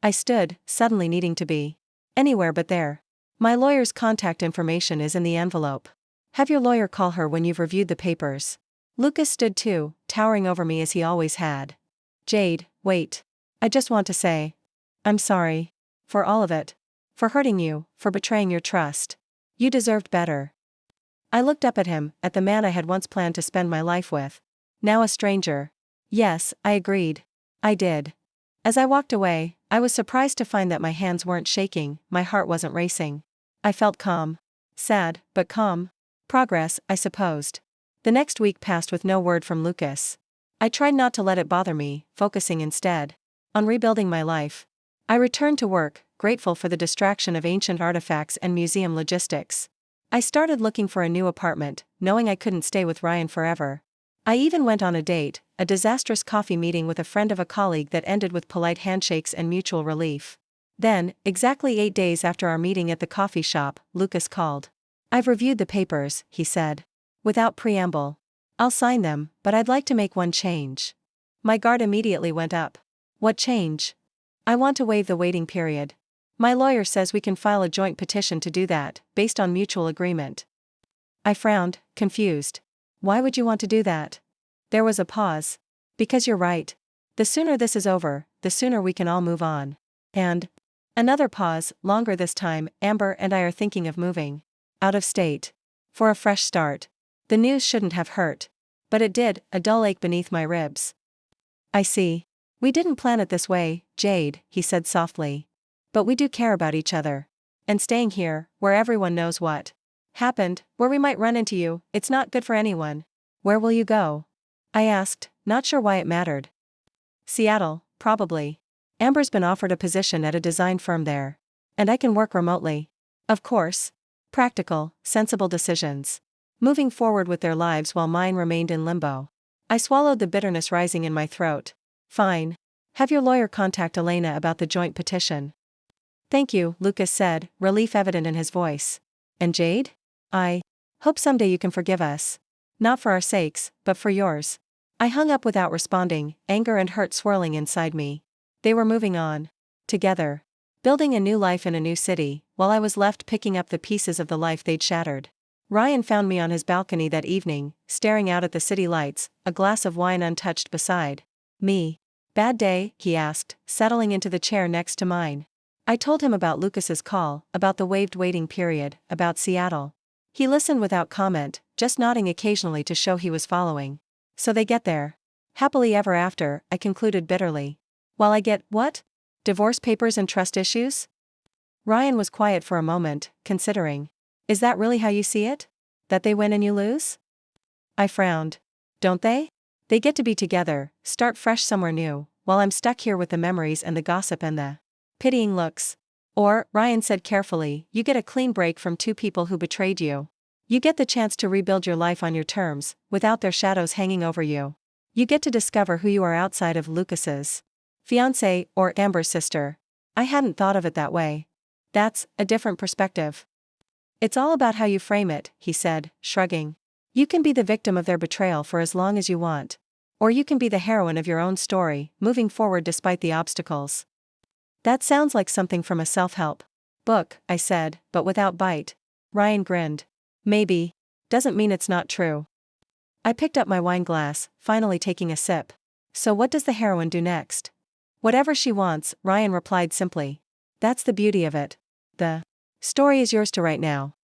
I stood, suddenly needing to be anywhere but there. My lawyer's contact information is in the envelope. Have your lawyer call her when you've reviewed the papers. Lucas stood too, towering over me as he always had. Jade, wait. I just want to say. I'm sorry. For all of it. For hurting you, for betraying your trust. You deserved better. I looked up at him, at the man I had once planned to spend my life with. Now a stranger. Yes, I agreed. I did. As I walked away, I was surprised to find that my hands weren't shaking, my heart wasn't racing. I felt calm. Sad, but calm. Progress, I supposed. The next week passed with no word from Lucas. I tried not to let it bother me, focusing instead on rebuilding my life. I returned to work, grateful for the distraction of ancient artifacts and museum logistics. I started looking for a new apartment, knowing I couldn't stay with Ryan forever. I even went on a date, a disastrous coffee meeting with a friend of a colleague that ended with polite handshakes and mutual relief. Then, exactly 8 days after our meeting at the coffee shop, Lucas called. I've reviewed the papers, he said. Without preamble. I'll sign them, but I'd like to make one change. My guard immediately went up. What change? I want to waive the waiting period. My lawyer says we can file a joint petition to do that, based on mutual agreement. I frowned, confused. Why would you want to do that? There was a pause. Because you're right. The sooner this is over, the sooner we can all move on. And another pause, longer this time. Amber and I are thinking of moving out of state. For a fresh start. The news shouldn't have hurt. But it did, a dull ache beneath my ribs. I see. We didn't plan it this way, Jade, he said softly. But we do care about each other. And staying here, where everyone knows what happened, where we might run into you, it's not good for anyone. Where will you go? I asked, not sure why it mattered. Seattle, probably. Amber's been offered a position at a design firm there. And I can work remotely. Of course. Practical, sensible decisions. Moving forward with their lives while mine remained in limbo. I swallowed the bitterness rising in my throat. Fine. Have your lawyer contact Elena about the joint petition. Thank you, Lucas said, relief evident in his voice. And Jade? I hope someday you can forgive us. Not for our sakes, but for yours. I hung up without responding, anger and hurt swirling inside me. They were moving on. Together. Building a new life in a new city, while I was left picking up the pieces of the life they'd shattered. Ryan found me on his balcony that evening, staring out at the city lights, a glass of wine untouched beside me. Bad day? He asked, settling into the chair next to mine. I told him about Lucas's call, about the waived waiting period, about Seattle. He listened without comment, just nodding occasionally to show he was following. So they get there. Happily ever after, I concluded bitterly. While I get, what? Divorce papers and trust issues? Ryan was quiet for a moment, considering. Is that really how you see it? That they win and you lose? I frowned. Don't they? They get to be together, start fresh somewhere new, while I'm stuck here with the memories and the gossip and the pitying looks. Or, Ryan said carefully, you get a clean break from two people who betrayed you. You get the chance to rebuild your life on your terms, without their shadows hanging over you. You get to discover who you are outside of Lucas's fiancé or Amber's sister. I hadn't thought of it that way. That's a different perspective. It's all about how you frame it, he said, shrugging. You can be the victim of their betrayal for as long as you want. Or you can be the heroine of your own story, moving forward despite the obstacles. That sounds like something from a self-help book, I said, but without bite. Ryan grinned. Maybe. Doesn't mean it's not true. I picked up my wine glass, finally taking a sip. So what does the heroine do next? Whatever she wants, Ryan replied simply. That's the beauty of it. The story is yours to write now.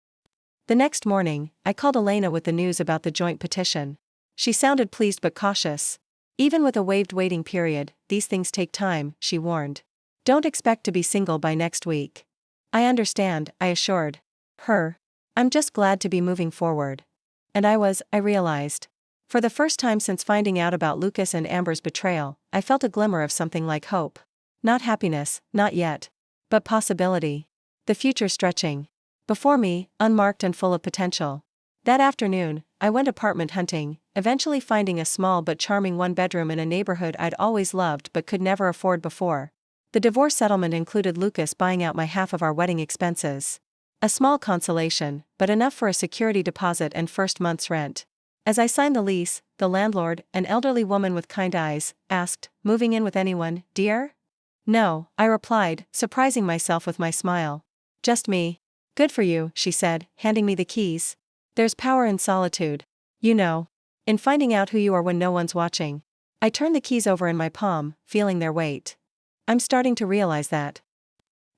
The next morning, I called Elena with the news about the joint petition. She sounded pleased but cautious. Even with a waived waiting period, these things take time, she warned. Don't expect to be single by next week. I understand, I assured her. I'm just glad to be moving forward. And I realized. For the first time since finding out about Lucas and Amber's betrayal, I felt a glimmer of something like hope. Not happiness, not yet. But possibility. The future stretching before me, unmarked and full of potential. That afternoon, I went apartment hunting, eventually finding a small but charming one-bedroom in a neighborhood I'd always loved but could never afford before. The divorce settlement included Lucas buying out my half of our wedding expenses. A small consolation, but enough for a security deposit and first month's rent. As I signed the lease, the landlord, an elderly woman with kind eyes, asked, "Moving in with anyone, dear?" "No," I replied, surprising myself with my smile. "Just me." "Good for you," she said, handing me the keys. There's power in solitude. You know. In finding out who you are when no one's watching. I turned the keys over in my palm, feeling their weight. I'm starting to realize that.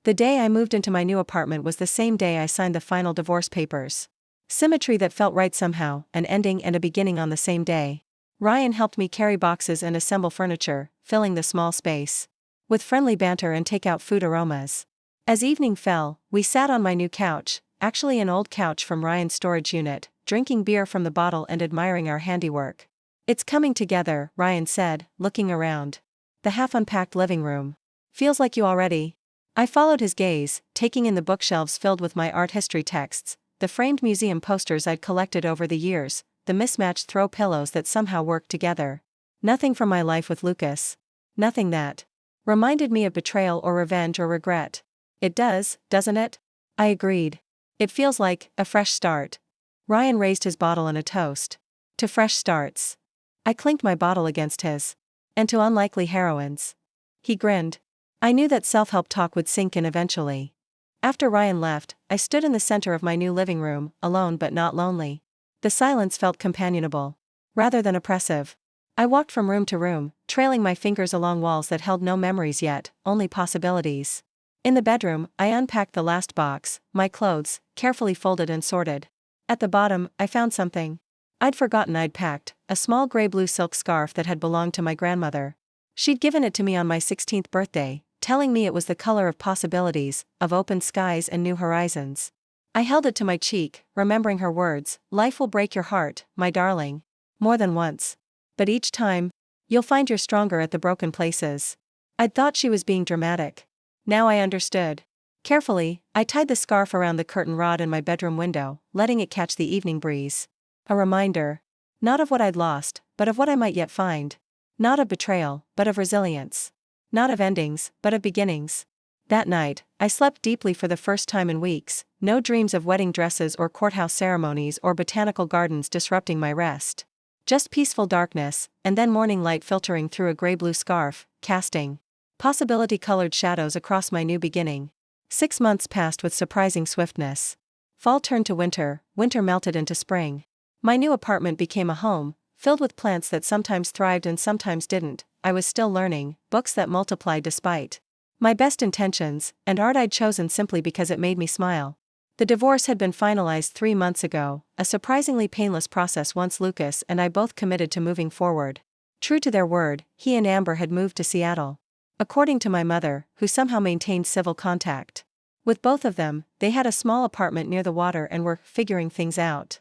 The day I moved into my new apartment was the same day I signed the final divorce papers. Symmetry that felt right somehow, an ending and a beginning on the same day. Ryan helped me carry boxes and assemble furniture, filling the small space with friendly banter and takeout food aromas. As evening fell, we sat on my new couch, actually an old couch from Ryan's storage unit, drinking beer from the bottle and admiring our handiwork. It's coming together, Ryan said, looking around. The half-unpacked living room. Feels like you already. I followed his gaze, taking in the bookshelves filled with my art history texts, the framed museum posters I'd collected over the years, the mismatched throw pillows that somehow worked together. Nothing from my life with Lucas. Nothing that reminded me of betrayal or revenge or regret. It does, doesn't it? I agreed. It feels like a fresh start. Ryan raised his bottle in a toast. To fresh starts. I clinked my bottle against his. And to unlikely heroines. He grinned. I knew that self-help talk would sink in eventually. After Ryan left, I stood in the center of my new living room, alone but not lonely. The silence felt companionable, rather than oppressive. I walked from room to room, trailing my fingers along walls that held no memories yet, only possibilities. In the bedroom, I unpacked the last box, my clothes, carefully folded and sorted. At the bottom, I found something I'd forgotten I'd packed, a small gray-blue silk scarf that had belonged to my grandmother. She'd given it to me on my 16th birthday, telling me it was the color of possibilities, of open skies and new horizons. I held it to my cheek, remembering her words, "Life will break your heart, my darling." More than once. But each time, "You'll find you're stronger at the broken places." I'd thought she was being dramatic. Now I understood. Carefully, I tied the scarf around the curtain rod in my bedroom window, letting it catch the evening breeze. A reminder. Not of what I'd lost, but of what I might yet find. Not of betrayal, but of resilience. Not of endings, but of beginnings. That night, I slept deeply for the first time in weeks, no dreams of wedding dresses or courthouse ceremonies or botanical gardens disrupting my rest. Just peaceful darkness, and then morning light filtering through a gray-blue scarf, casting possibility-colored shadows across my new beginning. 6 months passed with surprising swiftness. Fall turned to winter, winter melted into spring. My new apartment became a home, filled with plants that sometimes thrived and sometimes didn't, I was still learning, books that multiplied despite my best intentions, and art I'd chosen simply because it made me smile. The divorce had been finalized 3 months ago, a surprisingly painless process once Lucas and I both committed to moving forward. True to their word, he and Amber had moved to Seattle. According to my mother, who somehow maintained civil contact with both of them, they had a small apartment near the water and were figuring things out.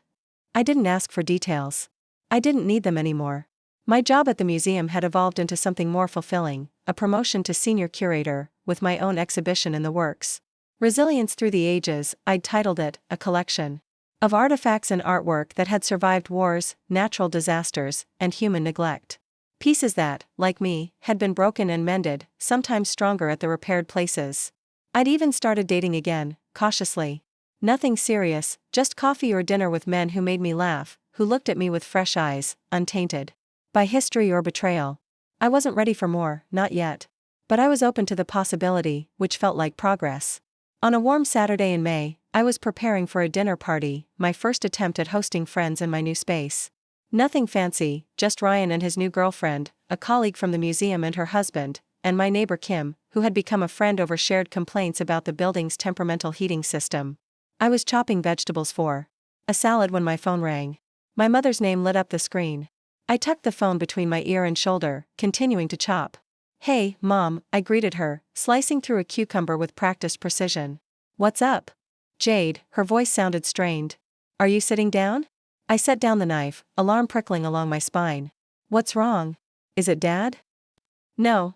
I didn't ask for details. I didn't need them anymore. My job at the museum had evolved into something more fulfilling, a promotion to senior curator, with my own exhibition in the works. Resilience Through the Ages, I'd titled it, a collection of artifacts and artwork that had survived wars, natural disasters, and human neglect. Pieces that, like me, had been broken and mended, sometimes stronger at the repaired places. I'd even started dating again, cautiously. Nothing serious, just coffee or dinner with men who made me laugh, who looked at me with fresh eyes, untainted by history or betrayal. I wasn't ready for more, not yet. But I was open to the possibility, which felt like progress. On a warm Saturday in May, I was preparing for a dinner party, my first attempt at hosting friends in my new space. Nothing fancy, just Ryan and his new girlfriend, a colleague from the museum and her husband, and my neighbor Kim, who had become a friend over shared complaints about the building's temperamental heating system. I was chopping vegetables for a salad when my phone rang. My mother's name lit up the screen. I tucked the phone between my ear and shoulder, continuing to chop. "Hey, Mom," I greeted her, slicing through a cucumber with practiced precision. "What's up?" Jade, her voice sounded strained. "Are you sitting down?" I set down the knife, alarm prickling along my spine. "What's wrong? Is it Dad?" No,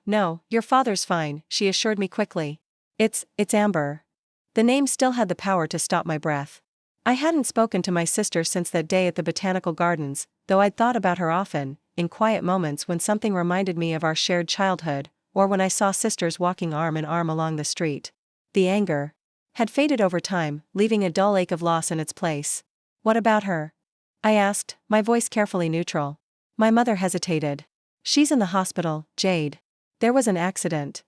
your father's fine," she assured me quickly. It's Amber." The name still had the power to stop my breath. I hadn't spoken to my sister since that day at the botanical gardens, though I'd thought about her often, in quiet moments when something reminded me of our shared childhood, or when I saw sisters walking arm in arm along the street. The anger had faded over time, leaving a dull ache of loss in its place. "What about her?" I asked, my voice carefully neutral. My mother hesitated. "She's in the hospital, Jade. There was an accident."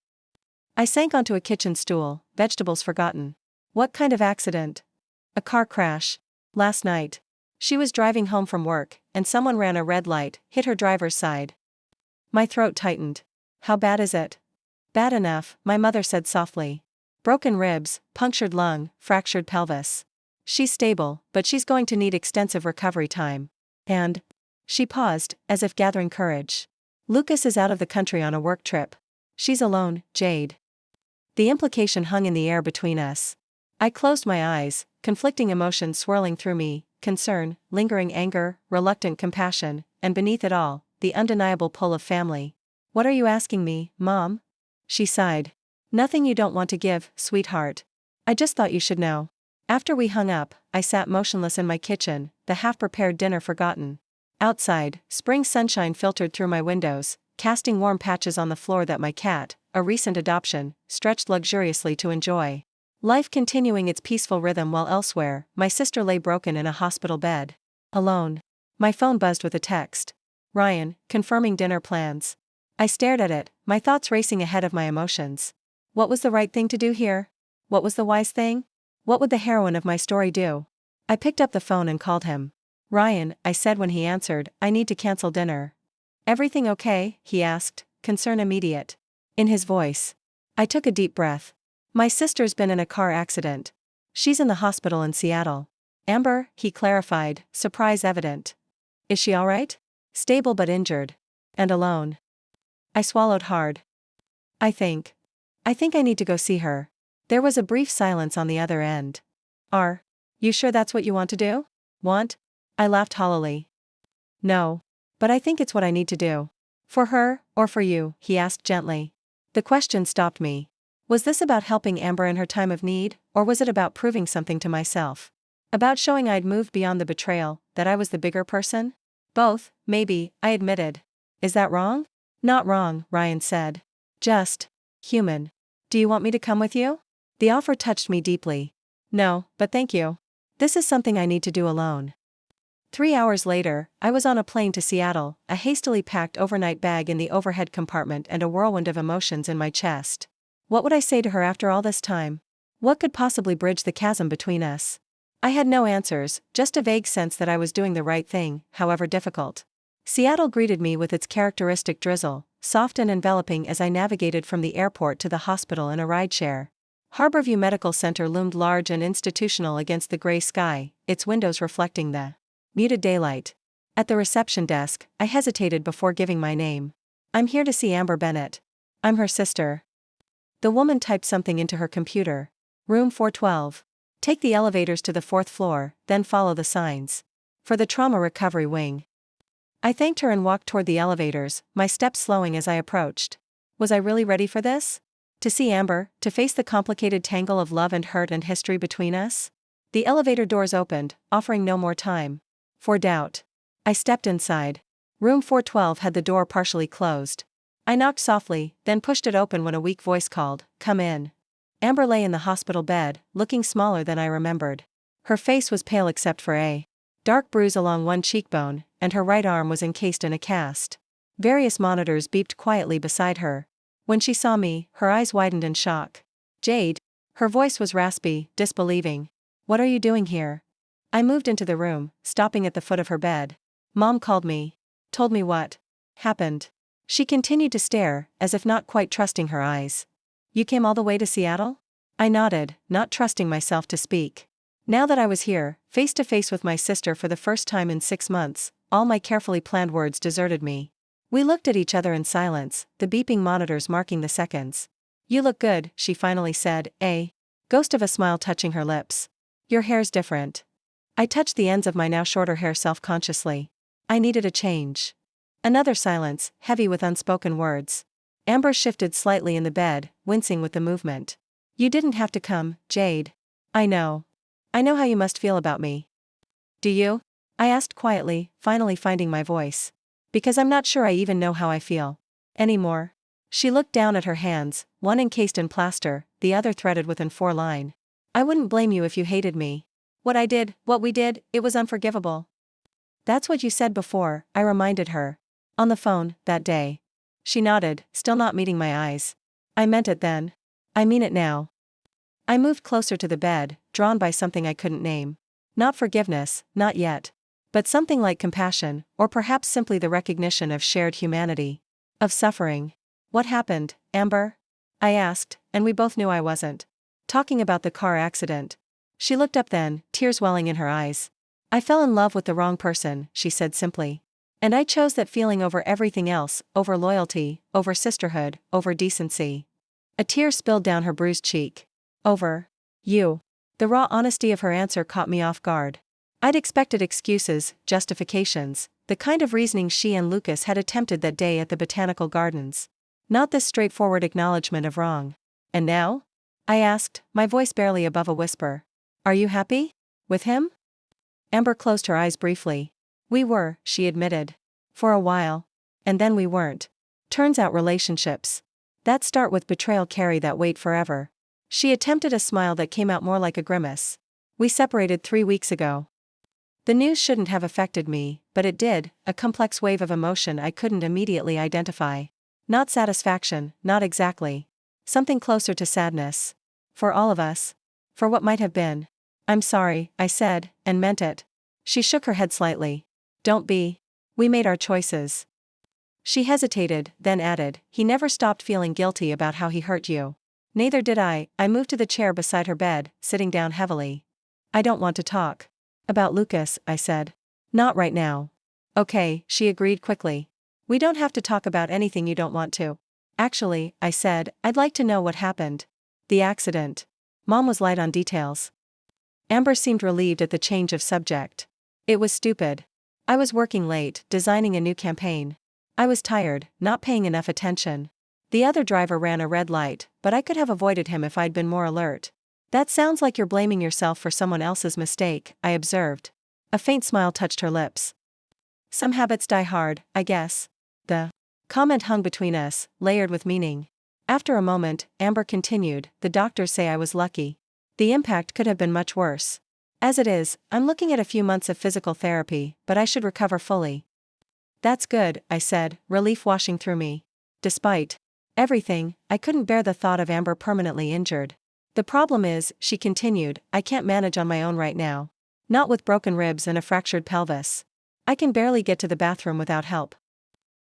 I sank onto a kitchen stool, vegetables forgotten. "What kind of accident?" "A car crash. Last night. She was driving home from work, and someone ran a red light, hit her driver's side." My throat tightened. "How bad is it?" "Bad enough," my mother said softly. "Broken ribs, punctured lung, fractured pelvis. She's stable, but she's going to need extensive recovery time. And..." She paused, as if gathering courage. "Lucas is out of the country on a work trip. She's alone, Jade." The implication hung in the air between us. I closed my eyes, conflicting emotions swirling through me, concern, lingering anger, reluctant compassion, and beneath it all, the undeniable pull of family. "What are you asking me, Mom?" She sighed. "Nothing you don't want to give, sweetheart. I just thought you should know." After we hung up, I sat motionless in my kitchen, the half-prepared dinner forgotten. Outside, spring sunshine filtered through my windows, casting warm patches on the floor that my cat, a recent adoption, stretched luxuriously to enjoy. Life continuing its peaceful rhythm while elsewhere, my sister lay broken in a hospital bed. Alone. My phone buzzed with a text. "Ryan, confirming dinner plans." I stared at it, my thoughts racing ahead of my emotions. What was the right thing to do here? What was the wise thing? What would the heroine of my story do? I picked up the phone and called him. "Ryan," I said when he answered, "I need to cancel dinner." "Everything okay?" he asked, concern immediate in his voice. I took a deep breath. "My sister's been in a car accident. She's in the hospital in Seattle." "Amber," he clarified, surprise evident. "Is she alright?" "Stable but injured. And alone." I swallowed hard. I think I need to go see her." There was a brief silence on the other end. "Are you sure that's what you want to do?" "Want?" I laughed hollowly. "No. But I think it's what I need to do." "For her, or for you?" he asked gently. The question stopped me. Was this about helping Amber in her time of need, or was it about proving something to myself? About showing I'd moved beyond the betrayal, that I was the bigger person? "Both, maybe," I admitted. "Is that wrong?" "Not wrong," Ryan said. "Just human. Do you want me to come with you?" The offer touched me deeply. "No, but thank you. This is something I need to do alone." 3 hours later, I was on a plane to Seattle, a hastily packed overnight bag in the overhead compartment and a whirlwind of emotions in my chest. What would I say to her after all this time? What could possibly bridge the chasm between us? I had no answers, just a vague sense that I was doing the right thing, however difficult. Seattle greeted me with its characteristic drizzle, soft and enveloping as I navigated from the airport to the hospital in a rideshare. Harborview Medical Center loomed large and institutional against the gray sky, its windows reflecting the muted daylight. At the reception desk, I hesitated before giving my name. "I'm here to see Amber Bennett. I'm her sister." The woman typed something into her computer. "Room 412. Take the elevators to the 4th floor, then follow the signs. For the trauma recovery wing." I thanked her and walked toward the elevators, my steps slowing as I approached. Was I really ready for this? To see Amber, to face the complicated tangle of love and hurt and history between us? The elevator doors opened, offering no more time for doubt. I stepped inside. Room 412 had the door partially closed. I knocked softly, then pushed it open when a weak voice called, "Come in." Amber lay in the hospital bed, looking smaller than I remembered. Her face was pale except for a dark bruise along one cheekbone, and her right arm was encased in a cast. Various monitors beeped quietly beside her. When she saw me, her eyes widened in shock. "Jade." Her voice was raspy, disbelieving. "What are you doing here?" I moved into the room, stopping at the foot of her bed. "Mom called me." "Told me what happened?" She continued to stare, as if not quite trusting her eyes. "You came all the way to Seattle?" I nodded, not trusting myself to speak. Now that I was here, face to face with my sister for the first time in 6 months, all my carefully planned words deserted me. We looked at each other in silence, the beeping monitors marking the seconds. "You look good," she finally said, a ghost of a smile touching her lips. "Your hair's different." I touched the ends of my now shorter hair self-consciously. I needed a change. Another silence, heavy with unspoken words. Amber shifted slightly in the bed, wincing with the movement. "You didn't have to come, Jade. I know. I know how you must feel about me." "Do you?" I asked quietly, finally finding my voice. "Because I'm not sure I even know how I feel anymore." She looked down at her hands, one encased in plaster, the other threaded with an 4-line. "I wouldn't blame you if you hated me. What I did, what we did, it was unforgivable." "That's what you said before," I reminded her. "On the phone, that day." She nodded, still not meeting my eyes. "I meant it then. I mean it now." I moved closer to the bed, drawn by something I couldn't name. Not forgiveness, not yet. But something like compassion, or perhaps simply the recognition of shared humanity. Of suffering. "What happened, Amber?" I asked, and we both knew I wasn't talking about the car accident. She looked up then, tears welling in her eyes. "I fell in love with the wrong person," she said simply. "And I chose that feeling over everything else, over loyalty, over sisterhood, over decency." A tear spilled down her bruised cheek. "Over you." The raw honesty of her answer caught me off guard. I'd expected excuses, justifications, the kind of reasoning she and Lucas had attempted that day at the botanical gardens. Not this straightforward acknowledgement of wrong. "And now?" I asked, my voice barely above a whisper. "Are you happy? With him?" Amber closed her eyes briefly. "We were," she admitted. "For a while. And then we weren't. Turns out relationships that start with betrayal carry that weight forever." She attempted a smile that came out more like a grimace. "We separated 3 weeks ago." The news shouldn't have affected me, but it did, a complex wave of emotion I couldn't immediately identify. Not satisfaction, not exactly. Something closer to sadness. For all of us. For what might have been. "I'm sorry," I said, and meant it. She shook her head slightly. "Don't be. We made our choices." She hesitated, then added, "He never stopped feeling guilty about how he hurt you." "Neither did I." I moved to the chair beside her bed, sitting down heavily. "I don't want to talk about Lucas," I said. "Not right now." "Okay," she agreed quickly. "We don't have to talk about anything you don't want to." "Actually," I said, "I'd like to know what happened." "The accident." Mom was light on details. Amber seemed relieved at the change of subject. "It was stupid. I was working late, designing a new campaign. I was tired, not paying enough attention. The other driver ran a red light, but I could have avoided him if I'd been more alert." "That sounds like you're blaming yourself for someone else's mistake," I observed. A faint smile touched her lips. "Some habits die hard, I guess." The comment hung between us, layered with meaning. After a moment, Amber continued, "The doctors say I was lucky. The impact could have been much worse. As it is, I'm looking at a few months of physical therapy, but I should recover fully." "That's good," I said, relief washing through me. Despite everything, I couldn't bear the thought of Amber permanently injured. "The problem is," she continued, "I can't manage on my own right now. Not with broken ribs and a fractured pelvis. I can barely get to the bathroom without help."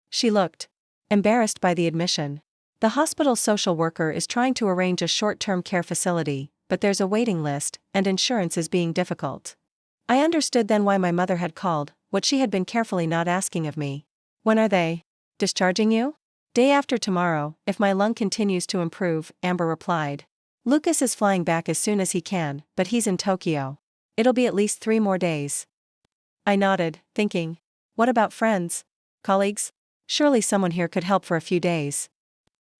She looked embarrassed by the admission. The hospital social worker is trying to arrange a short-term care facility, but there's a waiting list, and insurance is being difficult. I understood then why my mother had called, what she had been carefully not asking of me. When are they discharging you? Day after tomorrow, if my lung continues to improve, Amber replied. Lucas is flying back as soon as he can, but he's in Tokyo. It'll be at least 3 more days. I nodded, thinking. What about friends? Colleagues? Surely someone here could help for a few days.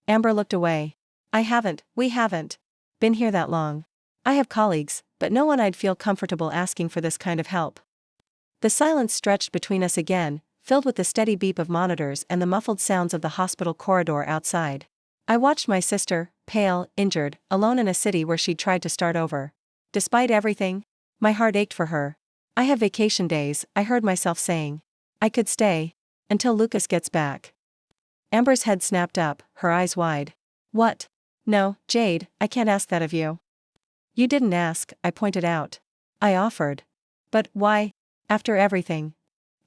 Amber looked away. We haven't been here that long. I have colleagues, but no one I'd feel comfortable asking for this kind of help. The silence stretched between us again, filled with the steady beep of monitors and the muffled sounds of the hospital corridor outside. I watched my sister, pale, injured, alone in a city where she'd tried to start over. Despite everything, my heart ached for her. I have vacation days, I heard myself saying. I could stay until Lucas gets back. Amber's head snapped up, her eyes wide. What? No, Jade, I can't ask that of you. You didn't ask, I pointed out. I offered. But why? After everything.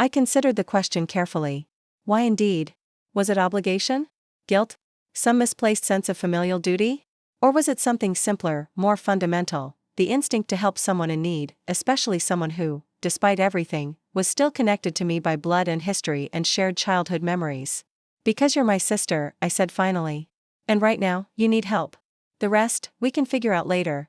I considered the question carefully. Why indeed? Was it obligation? Guilt? Some misplaced sense of familial duty? Or was it something simpler, more fundamental, the instinct to help someone in need, especially someone who, despite everything, was still connected to me by blood and history and shared childhood memories? Because you're my sister, I said finally. And right now, you need help. The rest, we can figure out later.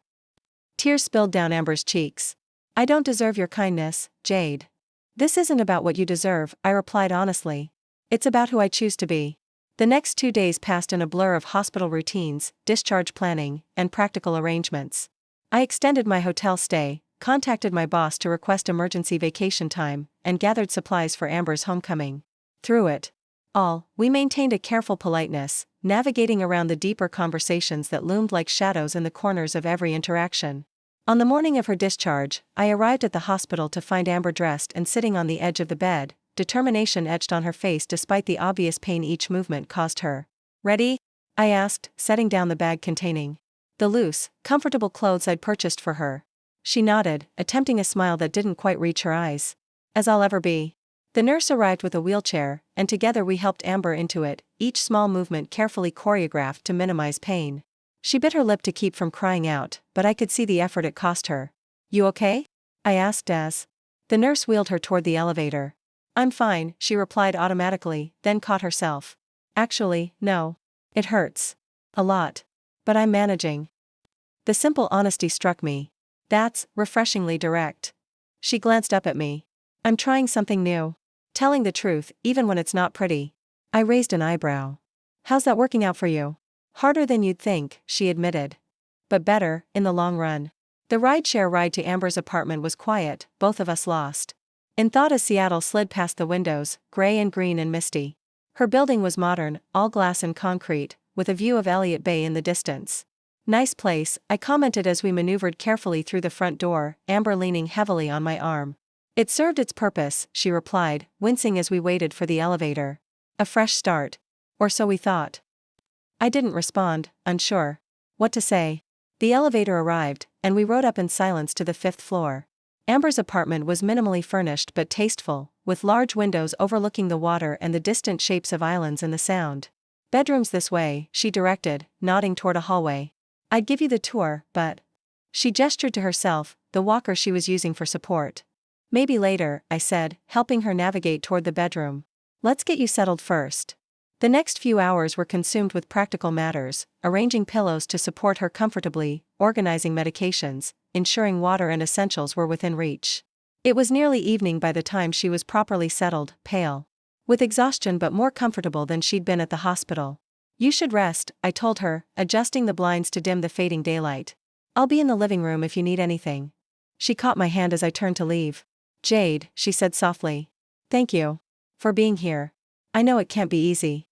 Tears spilled down Amber's cheeks. I don't deserve your kindness, Jade. This isn't about what you deserve, I replied honestly. It's about who I choose to be. The next 2 days passed in a blur of hospital routines, discharge planning, and practical arrangements. I extended my hotel stay, contacted my boss to request emergency vacation time, and gathered supplies for Amber's homecoming. Through it all, we maintained a careful politeness, navigating around the deeper conversations that loomed like shadows in the corners of every interaction. On the morning of her discharge, I arrived at the hospital to find Amber dressed and sitting on the edge of the bed, determination etched on her face despite the obvious pain each movement caused her. Ready? I asked, setting down the bag containing the loose, comfortable clothes I'd purchased for her. She nodded, attempting a smile that didn't quite reach her eyes. As I'll ever be. The nurse arrived with a wheelchair, and together we helped Amber into it, each small movement carefully choreographed to minimize pain. She bit her lip to keep from crying out, but I could see the effort it cost her. You okay? I asked as the nurse wheeled her toward the elevator. I'm fine, she replied automatically, then caught herself. Actually, no. It hurts. A lot. But I'm managing. The simple honesty struck me. That's refreshingly direct. She glanced up at me. I'm trying something new. Telling the truth, even when it's not pretty. I raised an eyebrow. How's that working out for you? Harder than you'd think, she admitted. But better, in the long run. The rideshare ride to Amber's apartment was quiet, both of us lost in thought as Seattle slid past the windows, gray and green and misty. Her building was modern, all glass and concrete, with a view of Elliott Bay in the distance. Nice place, I commented as we maneuvered carefully through the front door, Amber leaning heavily on my arm. It served its purpose, she replied, wincing as we waited for the elevator. A fresh start. Or so we thought. I didn't respond, unsure what to say. The elevator arrived, and we rode up in silence to the 5th floor. Amber's apartment was minimally furnished but tasteful, with large windows overlooking the water and the distant shapes of islands in the Sound. Bedrooms this way, she directed, nodding toward a hallway. I'd give you the tour, but... She gestured to herself, the walker she was using for support. Maybe later, I said, helping her navigate toward the bedroom. Let's get you settled first. The next few hours were consumed with practical matters, arranging pillows to support her comfortably, organizing medications, ensuring water and essentials were within reach. It was nearly evening by the time she was properly settled, pale with exhaustion but more comfortable than she'd been at the hospital. You should rest, I told her, adjusting the blinds to dim the fading daylight. I'll be in the living room if you need anything. She caught my hand as I turned to leave. Jade, she said softly. Thank you for being here. I know it can't be easy.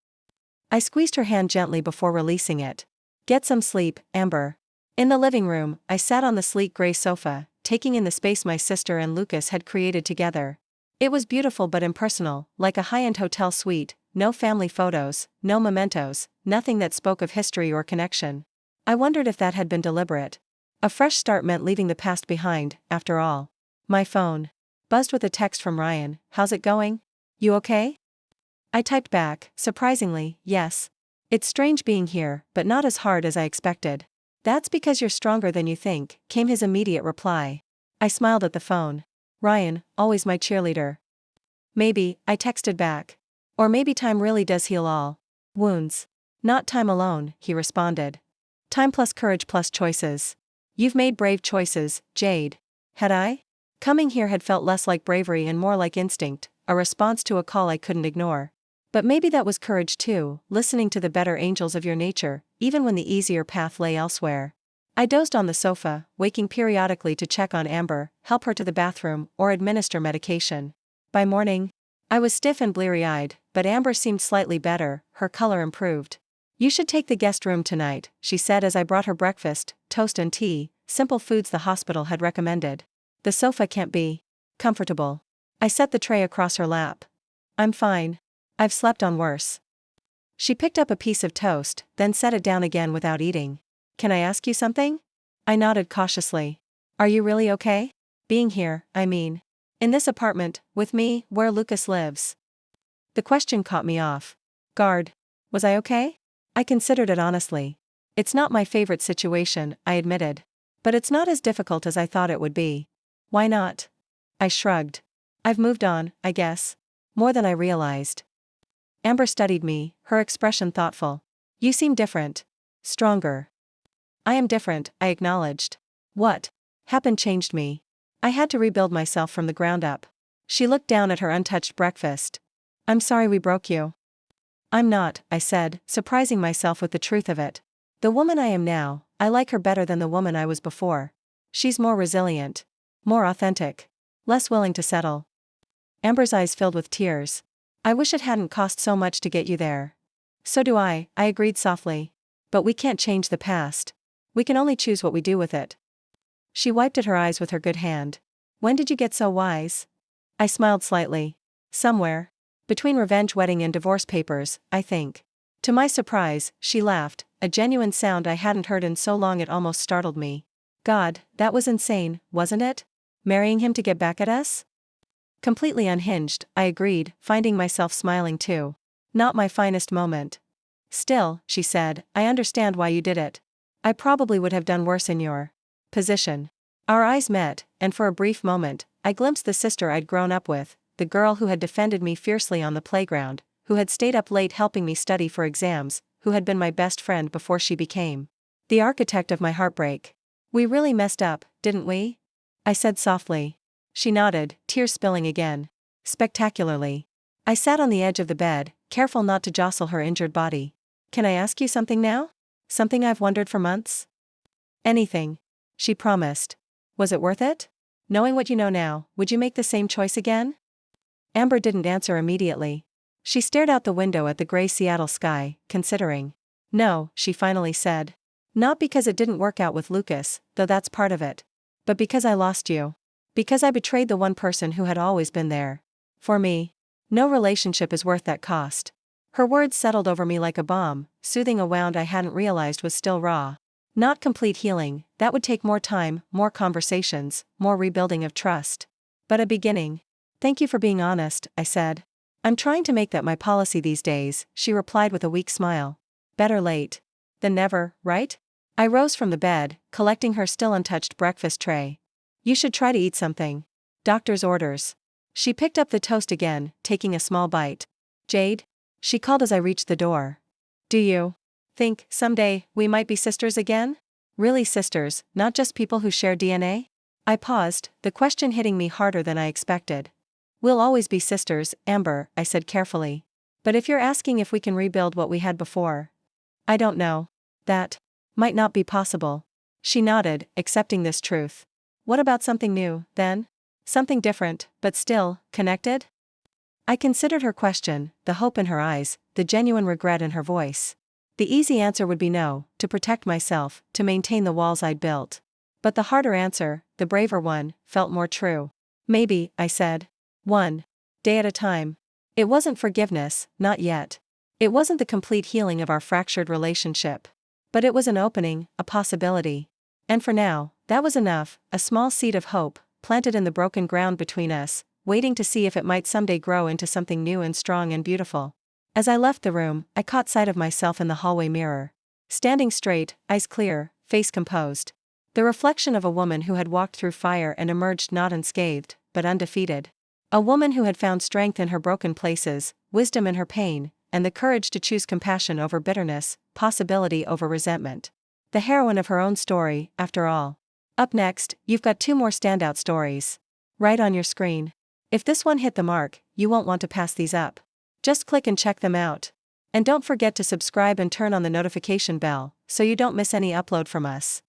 I squeezed her hand gently before releasing it. Get some sleep, Amber. In the living room, I sat on the sleek gray sofa, taking in the space my sister and Lucas had created together. It was beautiful but impersonal, like a high-end hotel suite, no family photos, no mementos, nothing that spoke of history or connection. I wondered if that had been deliberate. A fresh start meant leaving the past behind, after all. My phone buzzed with a text from Ryan. How's it going? You okay? I typed back, surprisingly, yes. It's strange being here, but not as hard as I expected. That's because you're stronger than you think, came his immediate reply. I smiled at the phone. Ryan, always my cheerleader. Maybe, I texted back. Or maybe time really does heal all wounds. Not time alone, he responded. Time plus courage plus choices. You've made brave choices, Jade. Had I? Coming here had felt less like bravery and more like instinct, a response to a call I couldn't ignore. But maybe that was courage too, listening to the better angels of your nature, even when the easier path lay elsewhere. I dozed on the sofa, waking periodically to check on Amber, help her to the bathroom, or administer medication. By morning, I was stiff and bleary-eyed, but Amber seemed slightly better, her color improved. You should take the guest room tonight, she said as I brought her breakfast, toast and tea, simple foods the hospital had recommended. The sofa can't be comfortable. I set the tray across her lap. I'm fine. I've slept on worse. She picked up a piece of toast, then set it down again without eating. Can I ask you something? I nodded cautiously. Are you really okay? Being here, I mean. In this apartment, with me, where Lucas lives. The question caught me off guard. Was I okay? I considered it honestly. It's not my favorite situation, I admitted. But it's not as difficult as I thought it would be. Why not? I shrugged. I've moved on, I guess. More than I realized. Amber studied me, her expression thoughtful. You seem different. Stronger. I am different, I acknowledged. What happened changed me. I had to rebuild myself from the ground up. She looked down at her untouched breakfast. I'm sorry we broke you. I'm not, I said, surprising myself with the truth of it. The woman I am now, I like her better than the woman I was before. She's more resilient. More authentic. Less willing to settle. Amber's eyes filled with tears. I wish it hadn't cost so much to get you there. So do I agreed softly. But we can't change the past. We can only choose what we do with it. She wiped at her eyes with her good hand. When did you get so wise? I smiled slightly. Somewhere. Between revenge wedding and divorce papers, I think. To my surprise, she laughed, a genuine sound I hadn't heard in so long it almost startled me. God, that was insane, wasn't it? Marrying him to get back at us? Completely unhinged, I agreed, finding myself smiling too. Not my finest moment. Still, she said, I understand why you did it. I probably would have done worse in your position. Our eyes met, and for a brief moment, I glimpsed the sister I'd grown up with, the girl who had defended me fiercely on the playground, who had stayed up late helping me study for exams, who had been my best friend before she became the architect of my heartbreak. We really messed up, didn't we? I said softly. She nodded, tears spilling again. Spectacularly. I sat on the edge of the bed, careful not to jostle her injured body. Can I ask you something now? Something I've wondered for months? Anything. She promised. Was it worth it? Knowing what you know now, would you make the same choice again? Amber didn't answer immediately. She stared out the window at the gray Seattle sky, considering. No, she finally said. Not because it didn't work out with Lucas, though that's part of it. But because I lost you. Because I betrayed the one person who had always been there. For me. No relationship is worth that cost. Her words settled over me like a bomb, soothing a wound I hadn't realized was still raw. Not complete healing, that would take more time, more conversations, more rebuilding of trust. But a beginning. Thank you for being honest, I said. I'm trying to make that my policy these days, she replied with a weak smile. Better late than never, right? I rose from the bed, collecting her still untouched breakfast tray. You should try to eat something. Doctor's orders. She picked up the toast again, taking a small bite. Jade? She called as I reached the door. Do you think, someday, we might be sisters again? Really sisters, not just people who share DNA? I paused, the question hitting me harder than I expected. We'll always be sisters, Amber, I said carefully. But if you're asking if we can rebuild what we had before, I don't know. That might not be possible. She nodded, accepting this truth. What about something new, then? Something different, but still, connected? I considered her question, the hope in her eyes, the genuine regret in her voice. The easy answer would be no, to protect myself, to maintain the walls I'd built. But the harder answer, the braver one, felt more true. Maybe, I said. One day at a time. It wasn't forgiveness, not yet. It wasn't the complete healing of our fractured relationship. But it was an opening, a possibility. And for now, that was enough, a small seed of hope, planted in the broken ground between us, waiting to see if it might someday grow into something new and strong and beautiful. As I left the room, I caught sight of myself in the hallway mirror. Standing straight, eyes clear, face composed. The reflection of a woman who had walked through fire and emerged not unscathed, but undefeated. A woman who had found strength in her broken places, wisdom in her pain, and the courage to choose compassion over bitterness, possibility over resentment. The heroine of her own story, after all. Up next, you've got 2 more standout stories. Right on your screen. If this one hit the mark, you won't want to pass these up. Just click and check them out. And don't forget to subscribe and turn on the notification bell, so you don't miss any upload from us.